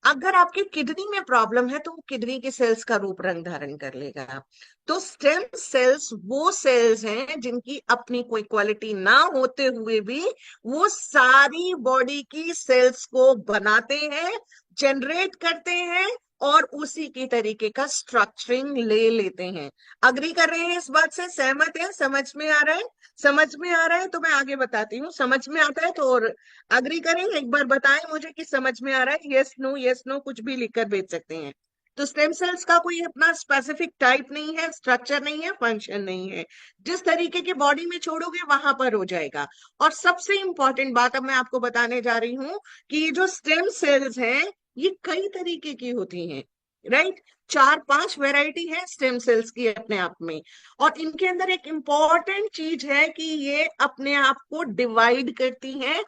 अगर आपकी किडनी में प्रॉब्लम है तो वो किडनी के सेल्स का रूप रंग धारण कर लेगा। तो स्टेम सेल्स वो सेल्स हैं जिनकी अपनी कोई क्वालिटी ना होते हुए भी वो सारी बॉडी की सेल्स को बनाते हैं, जनरेट करते हैं, और उसी की तरीके का स्ट्रक्चरिंग ले लेते हैं। अग्री कर रहे हैं इस बात से? सहमत है? समझ में आ रहा है? समझ में आ रहा है तो मैं आगे बताती हूँ। समझ में आता है तो और अग्री करें, एक बार बताएं मुझे कि समझ में आ रहा है। यस नो, यस नो कुछ भी लिखकर भेज सकते हैं। तो स्टेम सेल्स का कोई अपना स्पेसिफिक टाइप नहीं है, स्ट्रक्चर नहीं है, फंक्शन नहीं है। जिस तरीके के बॉडी में छोड़ोगे वहां पर हो जाएगा। और सबसे इंपॉर्टेंट बात अब मैं आपको बताने जा रही हूँ कि ये जो स्टेम सेल्स हैं, ये कई तरीके की होती हैं। राइट, 4-5 वैरायटी है स्टेम सेल्स की अपने आप में। और इनके अंदर एक इंपॉर्टेंट चीज है कि ये अपने आप को डिवाइड करती हैं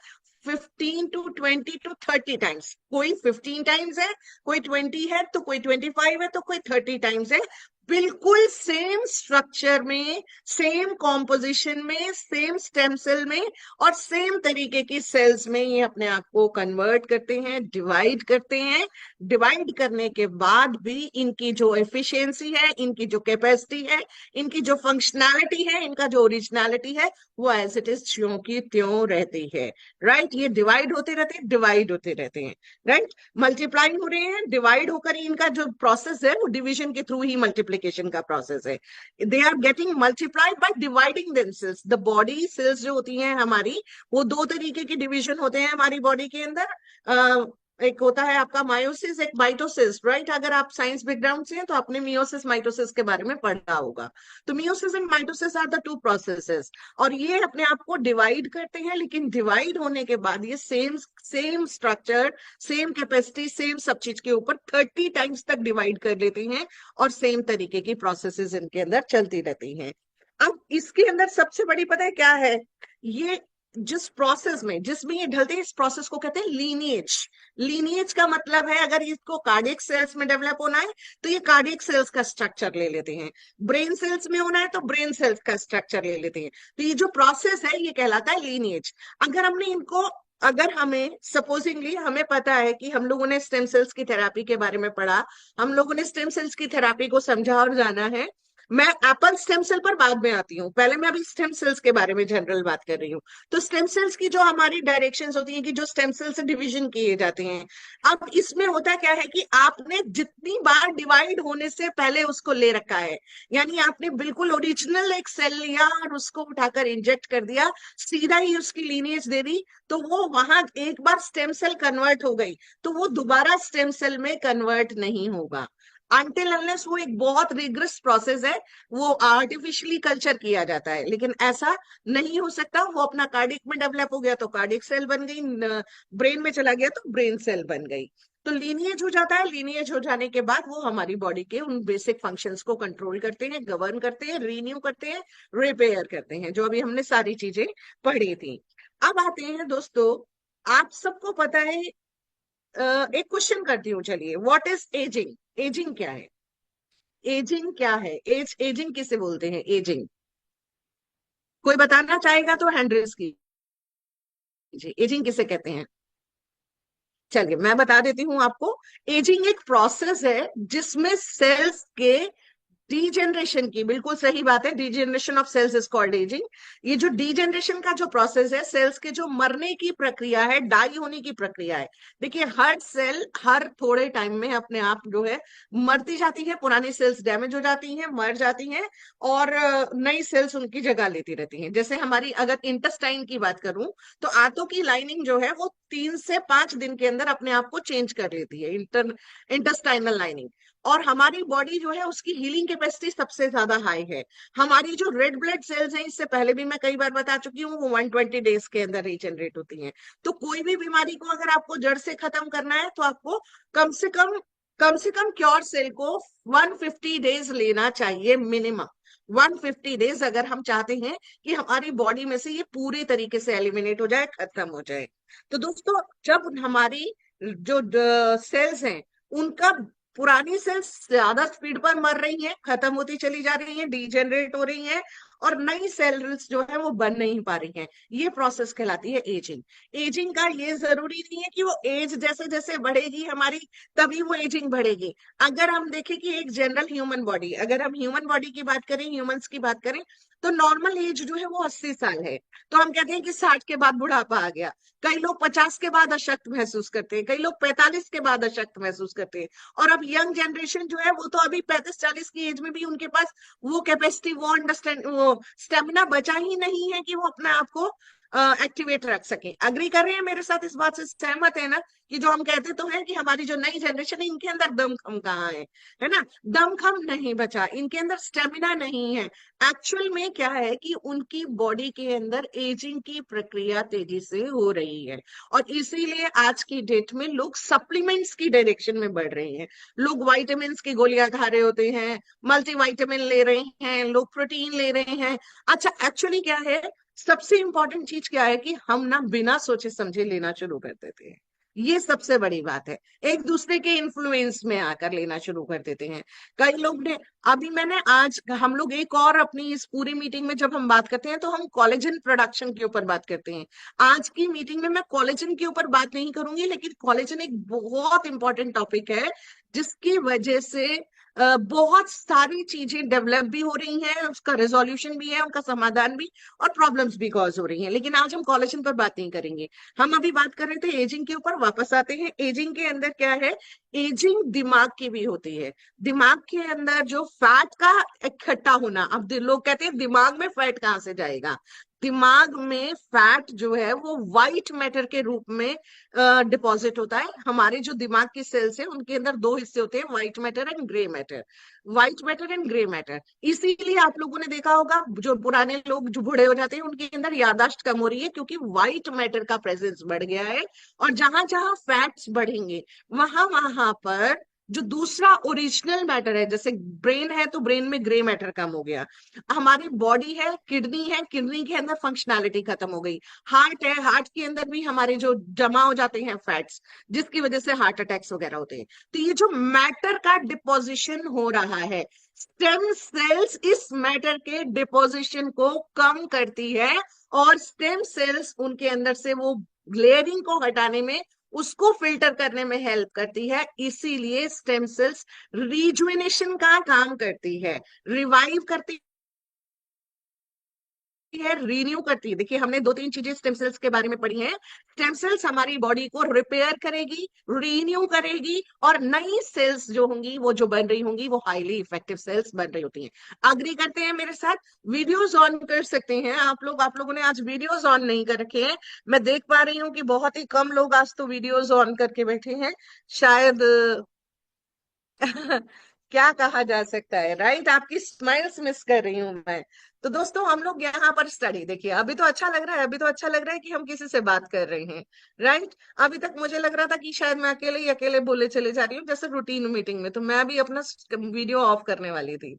15 to 20 to 30 टाइम्स। कोई 15 टाइम्स है, कोई 20 है, तो कोई 25 है, तो कोई 30 टाइम्स है। बिल्कुल सेम स्ट्रक्चर में, सेम कॉम्पोजिशन में, सेम स्टेम सेल में, और सेम तरीके की सेल्स में ये अपने आप को कन्वर्ट करते हैं, डिवाइड करते हैं। डिवाइड करने के बाद भी इनकी जो एफिशिएंसी है, इनकी जो कैपेसिटी है, इनकी जो फंक्शनैलिटी है, इनका जो ओरिजिनलिटी है, वो एज इट इज त्यों की त्यों रहती है। राइट, ये डिवाइड होते रहते हैं, डिवाइड होते रहते हैं। राइट, मल्टीप्लाई हो रहे हैं, डिवाइड होकर ही इनका जो प्रोसेस है वो डिवीजन के थ्रू ही मल्टीप्लीकेशन का प्रोसेस है। They are getting multiplied by dividing themselves. The body cells जो होती हैं हमारी, वो दो तरीके की डिवीजन होते हैं हमारी बॉडी के अंदर। एक होता है आपका मायोसिस, एक माइटोसिस। राइट, अगर आप साइंस बैकग्राउंड से हैं तो आपने मियोसिस माइटोसिस के बारे में पढ़ा होगा। तो meiosis and mitosis are the two processes, और ये अपने आप को डिवाइड करते हैं, लेकिन डिवाइड होने के बाद ये same same structure, same capacity, same सब चीज के ऊपर 30 टाइम्स तक डिवाइड कर लेते हैं, और सेम तरीके की प्रोसेसेस इनके अंदर चलती रहती हैं। अब इसके अंदर सबसे बड़ी पता है क्या है? ये जिस प्रोसेस में, जिसमें ये ढलते हैं, इस प्रोसेस को कहते हैं लीनिएज। लीनिएज का मतलब है, अगर इसको कार्डियक सेल्स में डेवलप होना है तो ये कार्डियक सेल्स का स्ट्रक्चर ले लेते हैं, ब्रेन सेल्स में होना है तो ब्रेन सेल्स का स्ट्रक्चर ले लेते हैं। तो ये जो प्रोसेस है ये कहलाता है लीनिएज। अगर हमने इनको, अगर हमें सपोजिंगली हमें पता है कि हम लोगों ने स्टेम सेल्स की थेरापी के बारे में पढ़ा, हम लोगों ने स्टेम सेल्स की थेरापी को समझा और जाना है। मैं एप्पल स्टेम सेल पर बाद में आती हूँ, पहले मैं अभी स्टेम सेल्स के बारे में जनरल बात कर रही हूँ। तो स्टेम सेल्स की जो हमारी डायरेक्शंस होती हैं, कि जो स्टेम सेल से डिवीजन किए जाते हैं, अब इसमें होता क्या है कि आपने जितनी बार डिवाइड होने से पहले उसको ले रखा है, यानी आपने बिल्कुल ओरिजिनल एक सेल लिया और उसको उठाकर इंजेक्ट कर दिया, सीधा ही उसकी लीनिएज दे दी, तो वो वहां एक बार स्टेम सेल कन्वर्ट हो गई तो वो दोबारा स्टेम सेल में कन्वर्ट नहीं होगा, अनटिल अनलेस वो एक बहुत रिग्रेस प्रोसेस है, वो आर्टिफिशियली कल्चर किया जाता है। लेकिन ऐसा नहीं हो सकता, वो अपना कार्डियक में डेवलप हो गया तो कार्डियक सेल बन गई, ब्रेन में चला गया तो ब्रेन सेल बन गई। तो लीनिएज हो जाता है। लीनिएज हो जाने के बाद वो हमारी बॉडी के उन बेसिक फंक्शंस को कंट्रोल करते हैं, गवर्न करते हैं, रीन्यू करते हैं, रिपेयर करते हैं, जो अभी हमने सारी चीजें पढ़ी थी। अब आते हैं दोस्तों, आप सबको पता है, एक क्वेश्चन करती हूँ, चलिए, व्हाट इज एजिंग? एजिंग क्या है? एजिंग क्या है? एजिंग किसे बोलते हैं? एजिंग कोई बताना चाहेगा तो हैंड रेज कीजिए, एजिंग किसे कहते हैं? चलिए मैं बता देती हूँ आपको। एजिंग एक प्रोसेस है जिसमें सेल्स के डीजेनरेशन की, बिल्कुल सही बात है, degeneration of cells is called ageing. ये जो डीजेनरेशन का जो प्रोसेस है, सेल्स के जो मरने की प्रक्रिया है, डाई होने की प्रक्रिया है। देखिए हर सेल हर थोड़े टाइम में अपने आप जो है मरती जाती है, पुरानी सेल्स डैमेज हो जाती हैं, मर जाती हैं, और नई सेल्स उनकी जगह लेती रहती हैं। जैसे हमारी अगर इंटेस्टाइन की बात करूं, तो आंतों की लाइनिंग जो है वो 3 से 5 दिन के अंदर अपने आप को चेंज कर लेती है, इंटेस्टाइनल लाइनिंग। और हमारी बॉडी जो है उसकी हीलिंग कैपेसिटी सबसे ज्यादा हाई है। हमारी जो रेड ब्लड सेल्स हैं, इससे पहले भी मैं कई बार बता चुकी हूँ, वो 120 डेज के अंदर रीजनरेट होती हैं। तो कोई भी बीमारी को अगर आपको जड़ से खत्म करना है, तो आपको कम से कम क्योर सेल को 150 डेज लेना चाहिए मिनिमम। 150 डेज अगर हम चाहते हैं कि हमारी बॉडी में से ये पूरी तरीके से एलिमिनेट हो जाए, खत्म हो जाए। तो दोस्तों, जब हमारी जो सेल्स हैं, उनका पुरानी सेल्स ज्यादा स्पीड पर मर रही हैं, खत्म होती चली जा रही हैं, डीजेनरेट हो रही हैं, और नई सेल्स जो है वो बन नहीं पा रही हैं, ये प्रोसेस कहलाती है एजिंग। एजिंग का ये जरूरी नहीं है कि वो एज जैसे जैसे बढ़ेगी हमारी, तभी वो एजिंग बढ़ेगी। अगर हम देखें कि एक जनरल ह्यूमन बॉडी, अगर हम ह्यूमन बॉडी की बात करें, ह्यूमंस की बात करें, तो नॉर्मल एज जो है वो 80 साल है। तो हम कहते हैं कि 60 के बाद बुढ़ापा आ गया। कई लोग 50 के बाद अशक्त महसूस करते हैं, कई लोग 45 के बाद अशक्त महसूस करते हैं। और अब यंग जनरेशन जो है वो तो अभी 35-40 की एज में भी उनके पास वो कैपेसिटी, वो अंडरस्टैंड, वो स्टेमिना बचा ही नहीं है कि वो अपने आप को एक्टिवेट रख सके। अग्री कर रहे हैं मेरे साथ? इस बात से सहमत है ना, कि जो हम कहते तो हैं कि हमारी जो नई जनरेशन है, इनके अंदर दमखम कहाँ है ना? दमखम नहीं बचा, इनके अंदर स्टेमिना नहीं है। एक्चुअल में क्या है कि उनकी बॉडी के अंदर एजिंग की प्रक्रिया तेजी से हो रही है। और इसीलिए आज की डेट में लोग सप्लीमेंट्स की डायरेक्शन में बढ़ रहे हैं। लोग वाइटामिन की गोलियां खा रहे होते हैं, मल्टीविटामिन ले रहे हैं, लोग प्रोटीन ले रहे हैं। अच्छा, एक्चुअली क्या है, सबसे इंपॉर्टेंट चीज क्या है कि हम ना बिना सोचे समझे लेना शुरू कर देते हैं। ये सबसे बड़ी बात है, एक दूसरे के इन्फ्लुएंस में आकर लेना शुरू कर देते हैं। कई लोग ने, अभी मैंने आज, हम लोग एक और अपनी इस पूरी मीटिंग में जब हम बात करते हैं, तो हम कोलेजन प्रोडक्शन के ऊपर बात करते हैं। आज की मीटिंग में मैं कोलेजन के ऊपर बात नहीं करूंगी, लेकिन कोलेजन एक बहुत इंपॉर्टेंट टॉपिक है, जिसकी वजह से बहुत सारी चीजें डेवलप भी हो रही हैं, उसका रेजोल्यूशन भी है, उनका समाधान भी, और प्रॉब्लम्स भी कॉज हो रही हैं। लेकिन आज हम कोलेजन पर बात नहीं करेंगे। हम अभी बात कर रहे थे एजिंग के ऊपर, वापस आते हैं। एजिंग के अंदर क्या है, एजिंग दिमाग की भी होती है। दिमाग के अंदर जो फैट का इकट्ठा होना, अब लोग कहते हैं दिमाग में फैट कहाँ से जाएगा? दिमाग में फैट जो है वो व्हाइट मैटर के रूप में डिपॉजिट होता है। हमारे जो दिमाग की सेल्स है, उनके अंदर दो हिस्से होते हैं, white matter and grey matter. White matter and grey matter, इसीलिए आप लोगों ने देखा होगा, जो पुराने लोग जो बूढ़े हो जाते हैं, उनके अंदर याददाश्त कम हो रही है, क्योंकि व्हाइट मैटर का प्रेजेंस बढ़ गया है। और जहां जहां फैट्स बढ़ेंगे, वहां वहां पर जो दूसरा ओरिजिनल मैटर है, जैसे ब्रेन है तो ब्रेन में ग्रे मैटर कम हो गया। हमारी बॉडी है, किडनी के अंदर फंक्शनैलिटी खत्म हो गई। हार्ट है, हार्ट के अंदर भी हमारे जो जमा हो जाते हैं फैट्स, जिसकी वजह से हार्ट अटैक्स वगैरह होते हैं। तो ये जो मैटर का डिपोजिशन हो रहा है, स्टेम सेल्स इस मैटर के डिपोजिशन को कम करती है, और स्टेम सेल्स उनके अंदर से वो लेयरिंग को हटाने में, उसको फिल्टर करने में हेल्प करती है। इसीलिए स्टेम सेल्स रिजुविनेशन का काम करती है, रिवाइव करती है, रीन्यू करती है। देखिए हमने 2-3 चीजें स्टेम सेल्स के बारे में पढ़ी हैं। स्टेम सेल्स हमारी बॉडी को रिपेयर करेगी, रीन्यू करेगी, और नई सेल्स जो होंगी, वो जो बन रही होंगी, वो हाईली इफेक्टिव सेल्स बन रही होती हैं। अग्री करते हैं मेरे साथ? वीडियोस ऑन कर सकते हैं आप लोग। आप लोगों ने आज वीडियोस ऑन नहीं कर रखे हैं, मैं देख पा रही हूँ कि बहुत ही कम लोग आज तो वीडियोस ऑन करके बैठे हैं। शायद क्या कहा जा सकता है, राइट? आपकी स्माइल्स मिस कर रही हूं मैं। तो दोस्तों हम लोग यहाँ पर स्टडी, देखिए अभी तो अच्छा लग रहा है, अभी तो अच्छा लग रहा है कि हम किसी से बात कर रहे हैं, राइट? अभी तक मुझे लग रहा था कि शायद मैं अकेले ही अकेले बोले चले जा रही हूँ, जैसे रूटीन मीटिंग में तो मैं भी अपना वीडियो ऑफ करने वाली थी।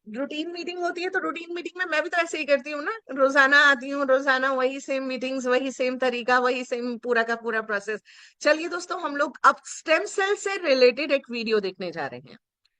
रूटीन मीटिंग होती है तो रूटीन मीटिंग में मैं भी तो ऐसे ही करती हूँ ना, रोजाना आती हूँ, रोजाना वही सेम मीटिंग्स, वही सेम तरीका, वही सेम पूरा का पूरा प्रोसेस। चलिए दोस्तों, हम लोग अब स्टेम सेल से रिलेटेड एक वीडियो देखने जा रहे हैं।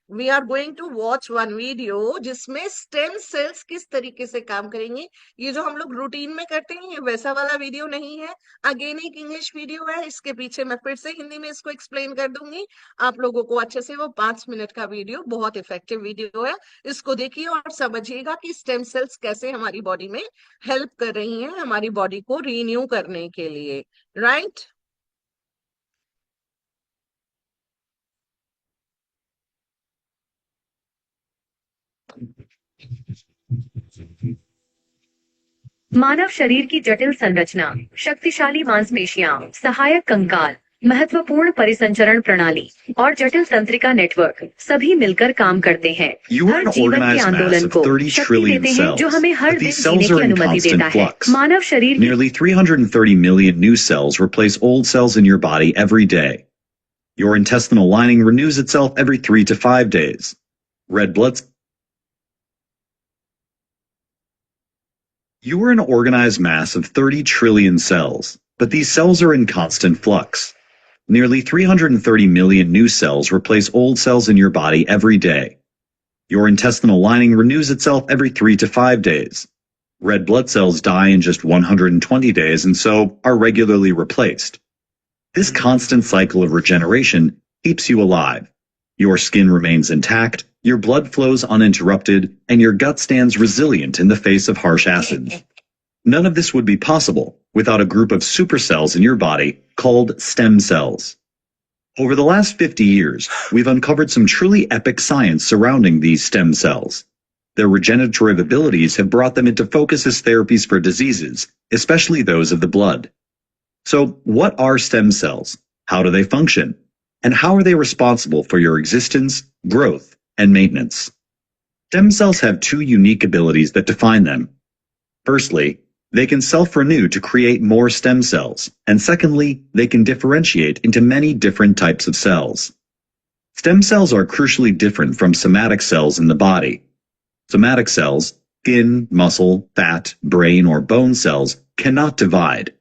We are going to watch one video जिसमें स्टेम सेल्स किस तरीके से काम करेंगे। ये जो हम लोग रूटीन में करते हैं ये वैसा वाला वीडियो नहीं है। अगेन एक इंग्लिश वीडियो है, इसके पीछे मैं फिर से हिंदी में इसको एक्सप्लेन कर दूंगी आप लोगों को अच्छे से। वो 5 मिनट का वीडियो, बहुत इफेक्टिव वीडियो है, इसको देखिए और समझिएगा कि स्टेम सेल्स कैसे हमारी बॉडी में हेल्प कर रही हैं हमारी बॉडी को रीन्यू करने के लिए, राइट?
मानव शरीर की जटिल संरचना, शक्तिशाली मांसपेशियां, सहायक कंकाल, महत्वपूर्ण परिसंचरण प्रणाली और जटिल तंत्रिका नेटवर्क सभी मिलकर काम करते हैं।
You are
हर
an
जीवन के
organized
आंदोलन
mass of
को
30
शक्ति
trillion
देते हैं, जो
cells,
हमें हर
but
दिन
these
जीने
cells
की
are in
अनुमति
constant
देता है।
flux.
मानव शरीर की
Nearly 330 million new cells replace old cells in your body every day. Your intestinal lining renews itself every 3 to 5 days. Red blood. You are an organized mass of 30 trillion cells, but these cells are in constant flux. Nearly 330 million new cells replace old cells in your body every day. Your intestinal lining renews itself every 3 to 5 days. Red blood cells die in just 120 days and so are regularly replaced. This constant cycle of regeneration keeps you alive. Your skin remains intact, your blood flows uninterrupted, and your gut stands resilient in the face of harsh acids. None of this would be possible without a group of supercells in your body called stem cells. Over the last 50 years, we've uncovered some truly epic science surrounding these stem cells. Their regenerative abilities have brought them into focus as therapies for diseases, especially those of the blood. So, what are stem cells? How do they function? And how are they responsible for your existence, growth, and maintenance? Stem cells have two unique abilities that define them. Firstly, they can self-renew to create more stem cells, and secondly, they can differentiate into many different types of cells. Stem cells are crucially different from somatic cells in the body. Somatic cells, skin, muscle, fat, brain, or bone cells, cannot divide.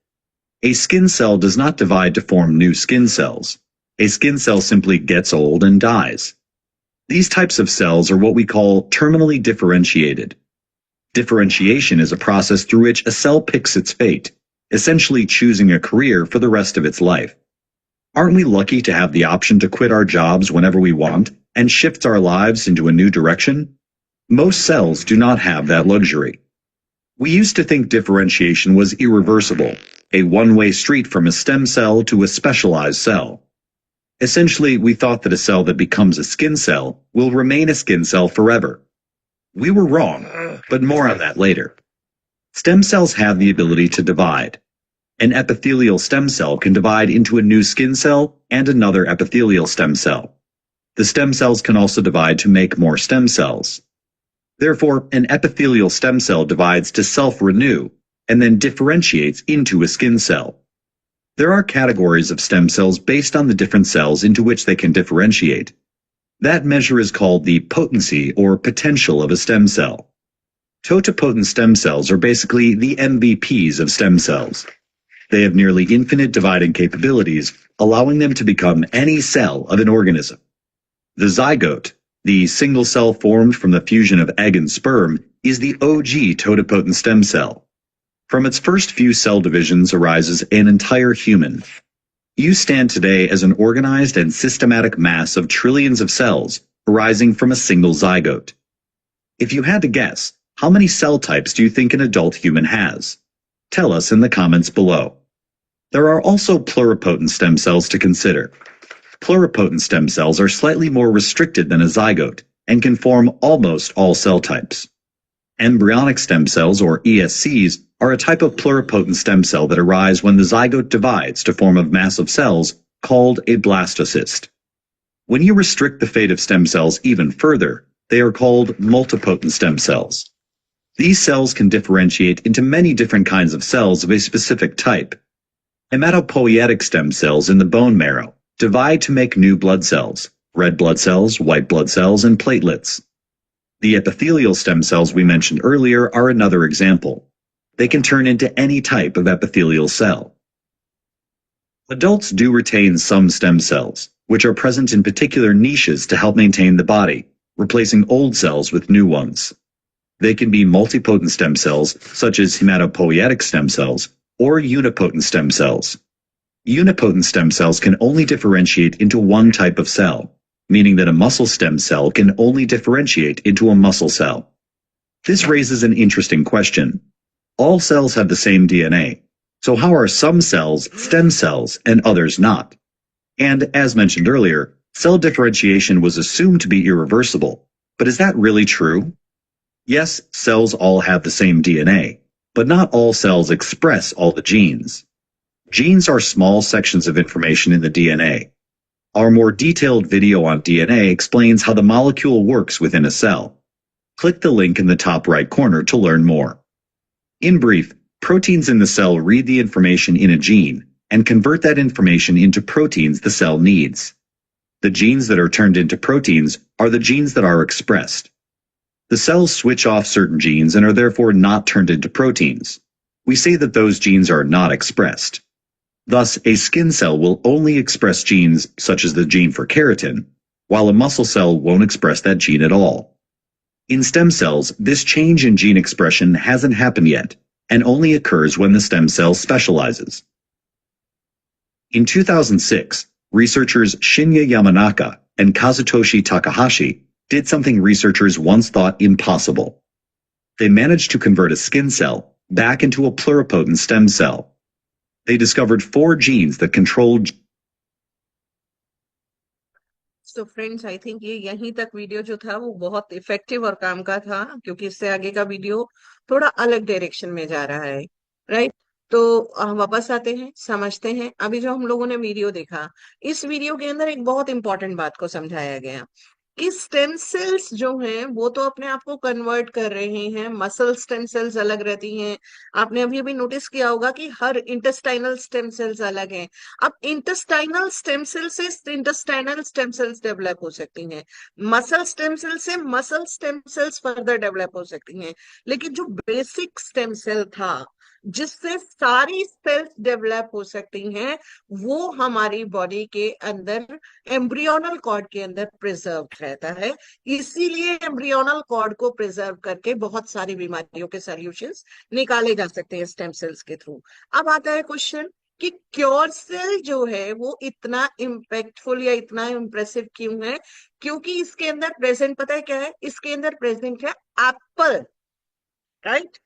A skin cell does not divide to form new skin cells. A skin cell simply gets old and dies. These types of cells are what we call terminally differentiated. Differentiation is a process through which a cell picks its fate, essentially choosing a career for the rest of its life. Aren't we lucky to have the option to quit our jobs whenever we want and shift our lives into a new direction? Most cells do not have that luxury. We used to think differentiation was irreversible, a one-way street from a stem cell to a specialized cell. Essentially, we thought that a cell that becomes a skin cell will remain a skin cell forever. We were wrong, but more on that later. Stem cells have the ability to divide. An epithelial stem cell can divide into a new skin cell and another epithelial stem cell. The stem cells can also divide to make more stem cells. Therefore, an epithelial stem cell divides to self-renew and then differentiates into a skin cell. There are categories of stem cells based on the different cells into which they can differentiate. That measure is called the potency or potential of a stem cell. Totipotent stem cells are basically the MVPs of stem cells. They have nearly infinite dividing capabilities, allowing them to become any cell of an organism. The zygote, the single cell formed from the fusion of egg and sperm, is the OG totipotent stem cell. From its first few cell divisions arises an entire human. You stand today as an organized and systematic mass of trillions of cells arising from a single zygote. If you had to guess, how many cell types do you think an adult human has? Tell us in the comments below. There are also pluripotent stem cells to consider. Pluripotent stem cells are slightly more restricted than a zygote and can form almost all cell types. Embryonic stem cells, or ESCs, are a type of pluripotent stem cell that arise when the zygote divides to form a mass of cells called a blastocyst. When you restrict the fate of stem cells even further, they are called multipotent stem cells. These cells can differentiate into many different kinds of cells of a specific type. Hematopoietic stem cells in the bone marrow divide to make new blood cells, red blood cells, white blood cells, and platelets. The epithelial stem cells we mentioned earlier are another example. They can turn into any type of epithelial cell. Adults do retain some stem cells, which are present in particular niches to help maintain the body, replacing old cells with new ones. They can be multipotent stem cells, such as hematopoietic stem cells, or unipotent stem cells. Unipotent stem cells can only differentiate into one type of cell, meaning that a muscle stem cell can only differentiate into a muscle cell. This raises an interesting question. All cells have the same DNA, so how are some cells stem cells and others not? And as mentioned earlier, cell differentiation was assumed to be irreversible, but is that really true? Yes, cells all have the same DNA, but not all cells express all the genes. Genes are small sections of information in the DNA. Our more detailed video on DNA explains how the molecule works within a cell. Click the link in the top right corner to learn more. In brief, proteins in the cell read the information in a gene and convert that information into proteins the cell needs. The genes that are turned into proteins are the genes that are expressed. The cells switch off certain genes and are therefore not turned into proteins. We say that those genes are not expressed. Thus, a skin cell will only express genes such as the gene for keratin, while a muscle cell won't express that gene at all. In stem cells, this change in gene expression hasn't happened yet, and only occurs when the stem cell specializes. In 2006, researchers Shinya Yamanaka and Kazutoshi Takahashi did something researchers once thought impossible. They managed to convert a skin cell back into a pluripotent stem cell. They discovered 4 genes that controlled.
तो friends I think ये यहीं तक video जो था वो बहुत effective और काम का था, क्योंकि इससे आगे का वीडियो थोड़ा अलग डायरेक्शन में जा रहा है, राइट? तो हम वापस आते हैं, समझते हैं। अभी जो हम लोगों ने वीडियो देखा, इस वीडियो के अंदर एक बहुत इंपॉर्टेंट बात को समझाया गया कि स्टेम सेल्स जो हैं वो तो अपने आप को कन्वर्ट कर रहे हैं, मसल स्टेम सेल्स अलग रहती हैं। आपने अभी अभी नोटिस किया होगा कि हर इंटेस्टाइनल स्टेम सेल्स अलग हैं। अब इंटेस्टाइनल स्टेम सेल से इंटेस्टाइनल स्टेम सेल्स डेवलप हो सकती हैं, मसल स्टेम सेल से muscle stem cells further develop हो सकती हैं, लेकिन जो बेसिक स्टेम सेल था जिससे सारी सेल्स डेवलप हो सकती हैं, वो हमारी बॉडी के अंदर एम्ब्रियोनल कॉर्ड के अंदर प्रिजर्व रहता है। इसीलिए एम्ब्रियोनल कॉर्ड को प्रिजर्व करके बहुत सारी बीमारियों के सॉल्यूशंस निकाले जा सकते हैं स्टेम सेल्स के थ्रू। अब आता है क्वेश्चन कि क्योर सेल जो है वो इतना इम्पैक्टफुल या इतना इम्प्रेसिव क्यों है? क्योंकि इसके अंदर प्रेजेंट, पता है क्या है? इसके अंदर प्रेजेंट है apple, right?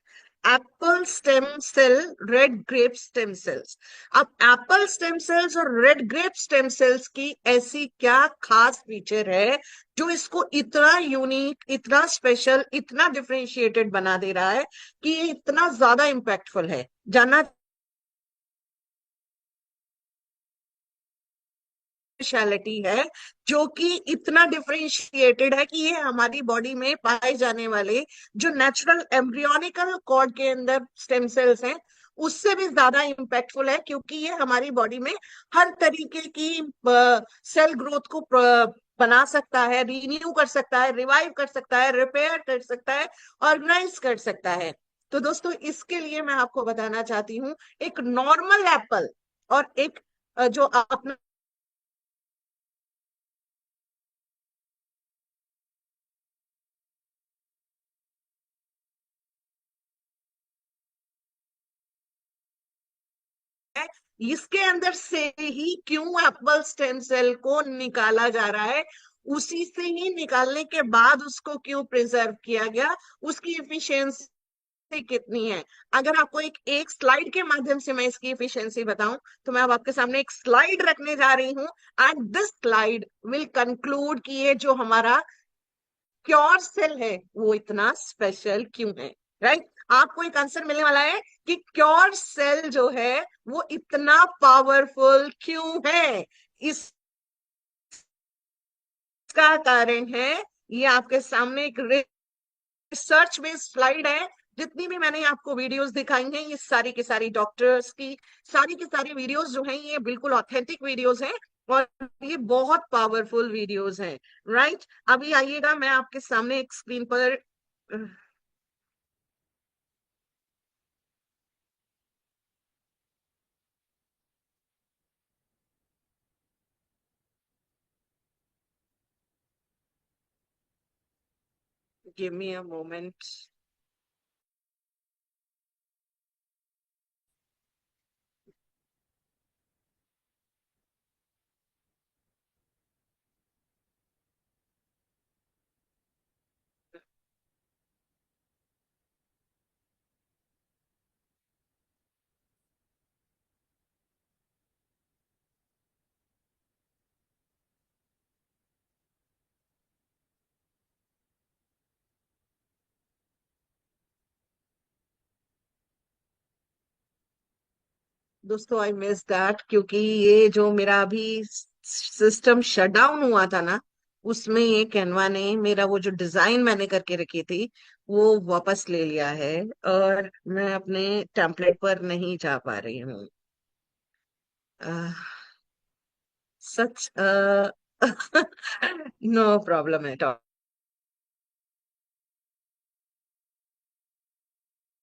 Apple stem cell, red grape stem cells. अब एप्पल स्टेम सेल्स और रेड ग्रेप स्टेम सेल्स की ऐसी क्या खास फीचर है जो इसको इतना यूनिक, इतना स्पेशल, इतना डिफरेंशिएटेड बना दे रहा है कि ये इतना ज्यादा इंपैक्टफुल है? जानना स्पेशलिटी है जो कि इतना डिफरेंशिएटेड है कि ये हमारी बॉडी में पाए जाने वाले जो नेचुरल एम्ब्रियोनिकल कॉर्ड के अंदर स्टेम सेल्स हैं उससे भी ज्यादा इंपैक्टफुल है, क्योंकि ये हमारी बॉडी में हर तरीके की सेल ग्रोथ को बना सकता है, रिन्यू कर सकता है, रिवाइव कर सकता है, रिपेयर कर सकता है, ऑर्गेनाइज कर सकता है। तो दोस्तों, इसके लिए मैं आपको बताना चाहती हूँ, एक नॉर्मल एप्पल और एक जो अपना इसके अंदर से ही क्यों एप्पल स्टेम सेल को निकाला जा रहा है, उसी से ही निकालने के बाद उसको क्यों प्रिजर्व किया गया, उसकी एफिशिएंसी कितनी है? अगर आपको एक स्लाइड के माध्यम से मैं इसकी एफिशिएंसी बताऊं तो मैं अब आपके सामने एक स्लाइड रखने जा रही हूं, and this slide will conclude कि ये जो हमारा क्योर सेल है वो इतना स्पेशल क्यों है, राइट? आपको एक आंसर मिलने वाला है कि क्योर सेल जो है वो इतना पावरफुल क्यों है। इस इसका कारण है, ये आपके सामने एक रिसर्च बेस्ड स्लाइड है। जितनी भी मैंने आपको वीडियोस दिखाई हैं, ये सारी की सारी डॉक्टर्स की सारी वीडियोस जो हैं, ये बिल्कुल ऑथेंटिक वीडियोस हैं और ये बहुत पावरफुल वीडियोस हैं। राइट, अभी आइएगा, मैं आपके सामने एक स्क्रीन पर गिव मी अ मोमेंट। दोस्तों आई मिस दैट, क्योंकि ये जो मेरा अभी सिस्टम शट डाउन हुआ था ना, उसमें ये कैनवा ने मेरा वो जो डिजाइन मैंने करके रखी थी वो वापस ले लिया है और मैं अपने टेम्पलेट पर नहीं जा पा रही हूँ। Such no problem at all.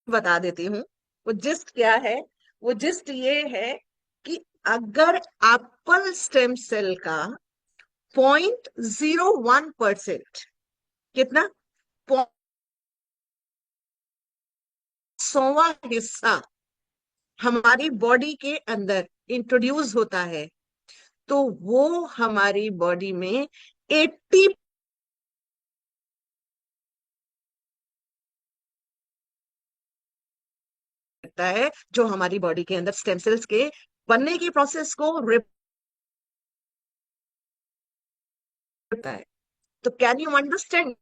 बता देती हूँ वो जिस्ट क्या है। वो जिस्ट ये है कि अगर एप्पल स्टेम सेल का 0.01%, कितना, 100वां हिस्सा हमारी बॉडी के अंदर इंट्रोड्यूस होता है, तो वो हमारी बॉडी में 80 करता है, जो हमारी बॉडी के अंदर स्टेम सेल्स के बनने की प्रोसेस को करता है। तो कैन यू अंडरस्टैंड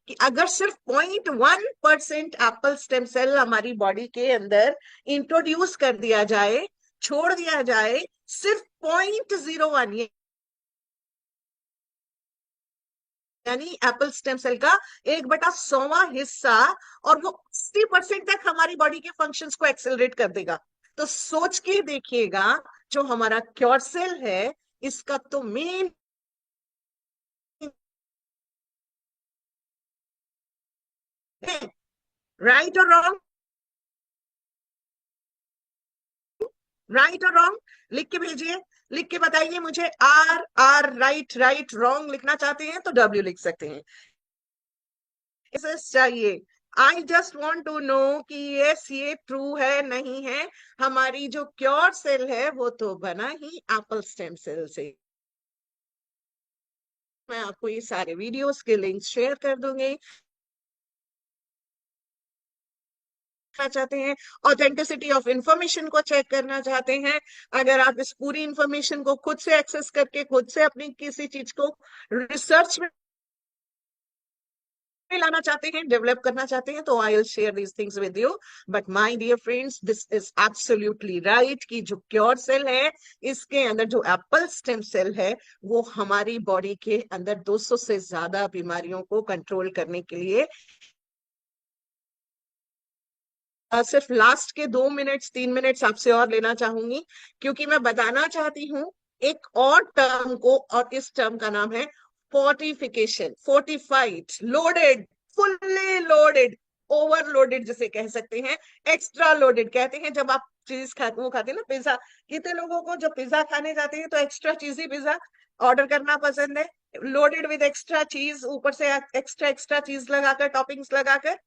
कि अगर सिर्फ 0.1% एप्पल स्टेम सेल हमारी बॉडी के अंदर इंट्रोड्यूस कर दिया जाए, छोड़ दिया जाए, सिर्फ 0.01, यानी एप्पल स्टेम सेल का 1/100वां हिस्सा, और वो 60% तक हमारी बॉडी के फंक्शंस को एक्सेलरेट कर देगा। तो सोच के देखिएगा, जो हमारा क्योर सेल है, इसका तो मेन, राइट और रॉन्ग, राइट और रॉन्ग, लिख के भेजिए, लिख के बताइए मुझे। R R, right right, wrong लिखना चाहते हैं तो डब्ल्यू लिख सकते हैं। चाहिए, I just want to know कि यस ये ट्रू है नहीं है। हमारी जो क्योर सेल है वो तो बना ही एप्पल स्टेम सेल से। मैं आपको ये सारे वीडियोस के लिंक शेयर कर दूंगी। चाहते हैं, ऑथेंटिसिटी ऑफ इंफॉर्मेशन को चेक करना चाहते हैं, अगर आप इस पूरी इंफॉर्मेशन को खुद से एक्सेस करके खुद से अपनी किसी चीज को रिसर्च में लाना चाहते हैं, डेवलप करना चाहते हैं, तो I will share these things with you. But my dear friends, this is absolutely right कि जो क्योर सेल है, इसके अंदर जो एप्पल स्टेम सेल है, वो हमारी बॉडी के अंदर 200 से ज्यादा बीमारियों को कंट्रोल करने के लिए सिर्फ लास्ट के 2 मिनट्स 3 मिनट्स आपसे और लेना चाहूंगी, क्योंकि मैं बताना चाहती हूँ एक और टर्म को, और इस टर्म का नाम है fortification, fortified, loaded, fully loaded, overloaded जिसे कह सकते हैं, एक्स्ट्रा लोडेड कहते हैं। जब आप चीज वो खाते हैं ना, पिज्जा, कितने लोगों को जब पिज्जा खाने जाते हैं तो एक्स्ट्रा चीजी पिज्जा ऑर्डर करना पसंद है, लोडेड विद एक्स्ट्रा चीज, ऊपर से एक्स्ट्रा एक्स्ट्रा चीज लगाकर, टॉपिंग्स लगाकर।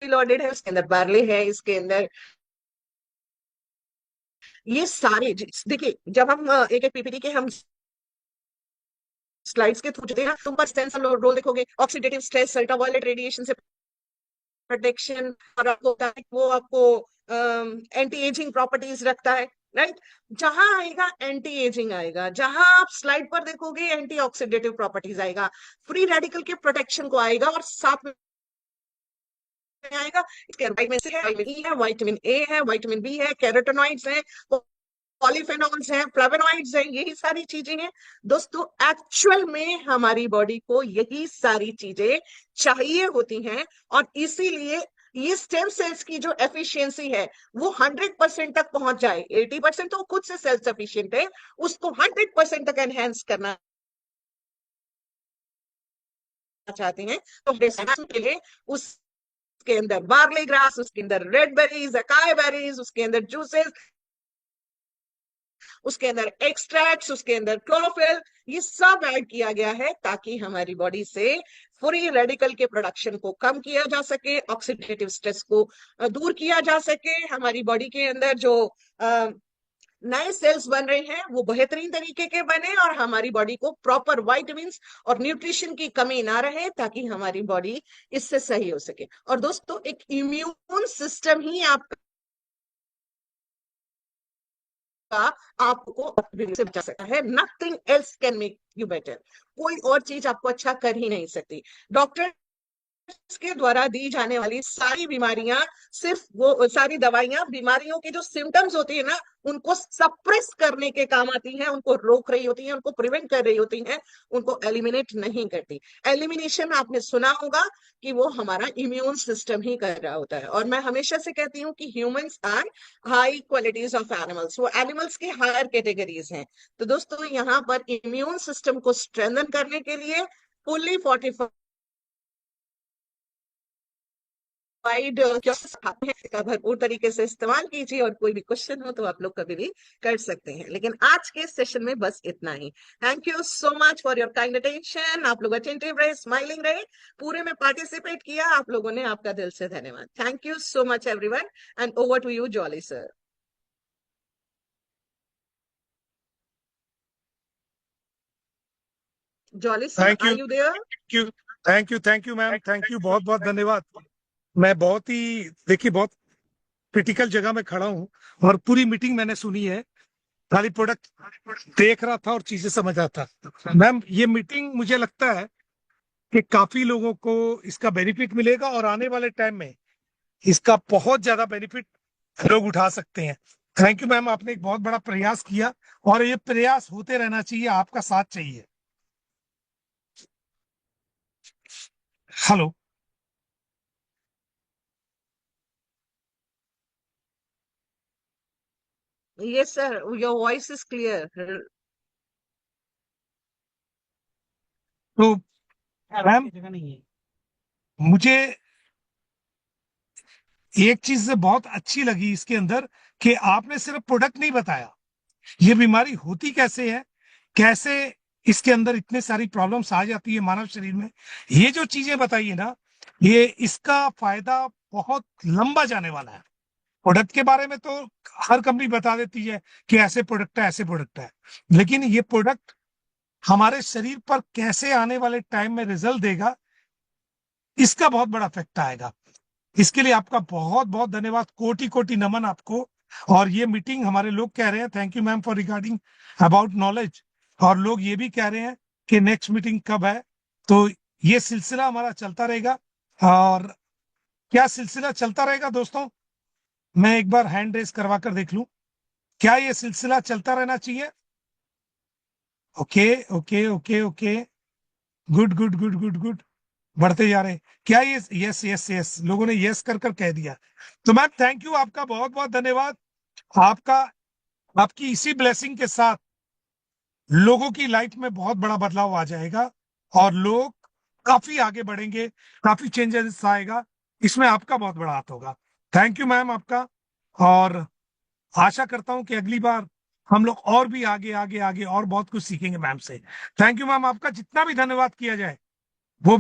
लोडेड है, उसके अंदर बार्ले है, इसके अंदर ये सारे देखिए, जब हम एक एक पीपीटी के हम स्लाइड्स के थ्रू चलते हैं, तुम पर सेंसर रोल देखोगे, ऑक्सीडेटिव स्ट्रेस, अल्ट्रावायलेट रेडिएशन से प्रोटेक्शन, और आपको वो आपको एंटी एजिंग प्रॉपर्टीज रखता है, राइट। जहां आएगा एंटी एजिंग आएगा, जहां आप स्लाइड पर देखोगे एंटी ऑक्सीडेटिव प्रॉपर्टीज आएगा, फ्री रेडिकल के प्रोटेक्शन को आएगा, और साथ में आएगा इसके विटामिन सी है, विटामिन ई है, विटामिन ए है, विटामिन बी है, कैरोटेनॉइड्स हैं, पॉलीफेनॉल्स हैं, फ्लेवोनॉइड्स हैं, यही सारी चीजें हैं। दोस्तों एक्चुअल में हमारी बॉडी को यही सारी चीजें चाहिए होती हैं, और इसीलिए ये स्टेम सेल्स की जो एफिशिएंसी है वो 100% तक पहुंच जाए। 80% तो खुद से सेल्फ सफिशिएंट है, उसको 100% तक एनहेंस करना चाहते हैं, तो के लिए उसके अंदर बार्ली ग्रास, उसके अंदर रेड बेरीज, अकाई बेरीज, उसके अंदर जूसेस, उसके अंदर एक्सट्रैक्ट्स, उसके अंदर क्लोरोफिल, ये सब ऐड किया गया है ताकि हमारी बॉडी से फ्री रेडिकल के प्रोडक्शन को कम किया जा सके, ऑक्सीडेटिव स्ट्रेस को दूर किया जा सके, हमारी बॉडी के अंदर जो नए सेल्स बन रहे हैं वो बेहतरीन तरीके के बने, और हमारी बॉडी को प्रॉपर विटामिन्स और न्यूट्रिशन की कमी ना रहे, ताकि हमारी बॉडी इससे सही हो सके। और दोस्तों एक इम्यून सिस्टम ही आपको से बचा सकता है, nothing else can make you better. कोई और चीज आपको अच्छा कर ही नहीं सकती। डॉक्टर के द्वारा दी जाने वाली सारी बीमारियां, सिर्फ वो सारी दवाइयां बीमारियों के जो सिम्टम्स होती है ना उनको सप्रेस करने के काम आती हैं, उनको रोक रही होती हैं, उनको प्रिवेंट कर रही होती हैं, उनको एलिमिनेट नहीं करती। एलिमिनेशन आपने सुना होगा कि वो हमारा इम्यून सिस्टम ही कर रहा होता है। और मैं हमेशा से कहती हूँ कि humans are high qualities of animals, वो एनिमल्स की हायर कैटेगरीज हैं। तो दोस्तों यहाँ पर इम्यून सिस्टम को स्ट्रेंथन करने के लिए फुल्ली फोर्टिफाइड इसका भरपूर तरीके से इस्तेमाल कीजिए, और कोई भी क्वेश्चन हो तो आप लोग कभी भी कर सकते हैं। लेकिन आज के सेशन में बस इतना ही। Thank you so much for your kind attention. आप लोग अटेंटिव रहे, स्माइलिंग रहे, पूरे में पार्टिसिपेट किया आप लोगों ने, आपका दिल से धन्यवाद। Thank you so much everyone, and over to you Jolly sir. Jolly sir,
thank
are
you,
you there?
Thank you ma'am, thank you, बहुत बहुत धन्यवाद। मैं बहुत ही, देखिए, बहुत क्रिटिकल जगह में खड़ा हूँ और पूरी मीटिंग मैंने सुनी है, खाली प्रोडक्ट देख रहा था और चीजें समझ रहा था। मैम ये मीटिंग मुझे लगता है कि काफी लोगों को इसका बेनिफिट मिलेगा, और आने वाले टाइम में इसका बहुत ज्यादा बेनिफिट लोग उठा सकते हैं। थैंक यू मैम, आपने एक बहुत बड़ा प्रयास किया, और ये प्रयास होते रहना चाहिए, आपका साथ चाहिए। Hello.
Yes sir, your voice is clear.
तो मैम मुझे एक चीज से बहुत अच्छी लगी इसके अंदर, कि आपने सिर्फ प्रोडक्ट नहीं बताया, ये बीमारी होती कैसे है, कैसे इसके अंदर इतने सारी प्रॉब्लम्स आ जाती है मानव शरीर में, ये जो चीजें बताई है ना, ये इसका फायदा बहुत लंबा जाने वाला है। प्रोडक्ट के बारे में तो हर कंपनी बता देती है कि ऐसे प्रोडक्ट है, ऐसे प्रोडक्ट है, लेकिन ये प्रोडक्ट हमारे शरीर पर कैसे आने वाले टाइम में रिजल्ट देगा, इसका बहुत बड़ा इफेक्ट आएगा। इसके लिए आपका बहुत बहुत धन्यवाद, कोटि कोटि नमन आपको। और ये मीटिंग हमारे लोग कह रहे हैं, thank you ma'am for regarding about knowledge, और लोग ये भी कह रहे हैं कि नेक्स्ट मीटिंग कब है। तो ये सिलसिला हमारा चलता रहेगा, और क्या सिलसिला चलता रहेगा दोस्तों? मैं एक बार हैंड रेस करवा कर देख लूं, क्या ये सिलसिला चलता रहना चाहिए? Okay okay okay okay, good good good good good, बढ़ते जा रहे हैं। क्या ये यस यस यस, लोगों ने यस कर कर कह दिया। तो मैम थैंक यू, आपका बहुत बहुत धन्यवाद। आपका, आपकी इसी ब्लेसिंग के साथ लोगों की लाइफ में बहुत बड़ा बदलाव आ जाएगा, और लोग काफी आगे बढ़ेंगे, काफी चेंजेस आएगा, इसमें आपका बहुत बड़ा हाथ होगा। थैंक यू मैम आपका, और आशा करता हूं कि अगली बार हम लोग और भी आगे आगे आगे और बहुत कुछ सीखेंगे मैम से। थैंक यू मैम, आपका जितना भी धन्यवाद किया जाए वो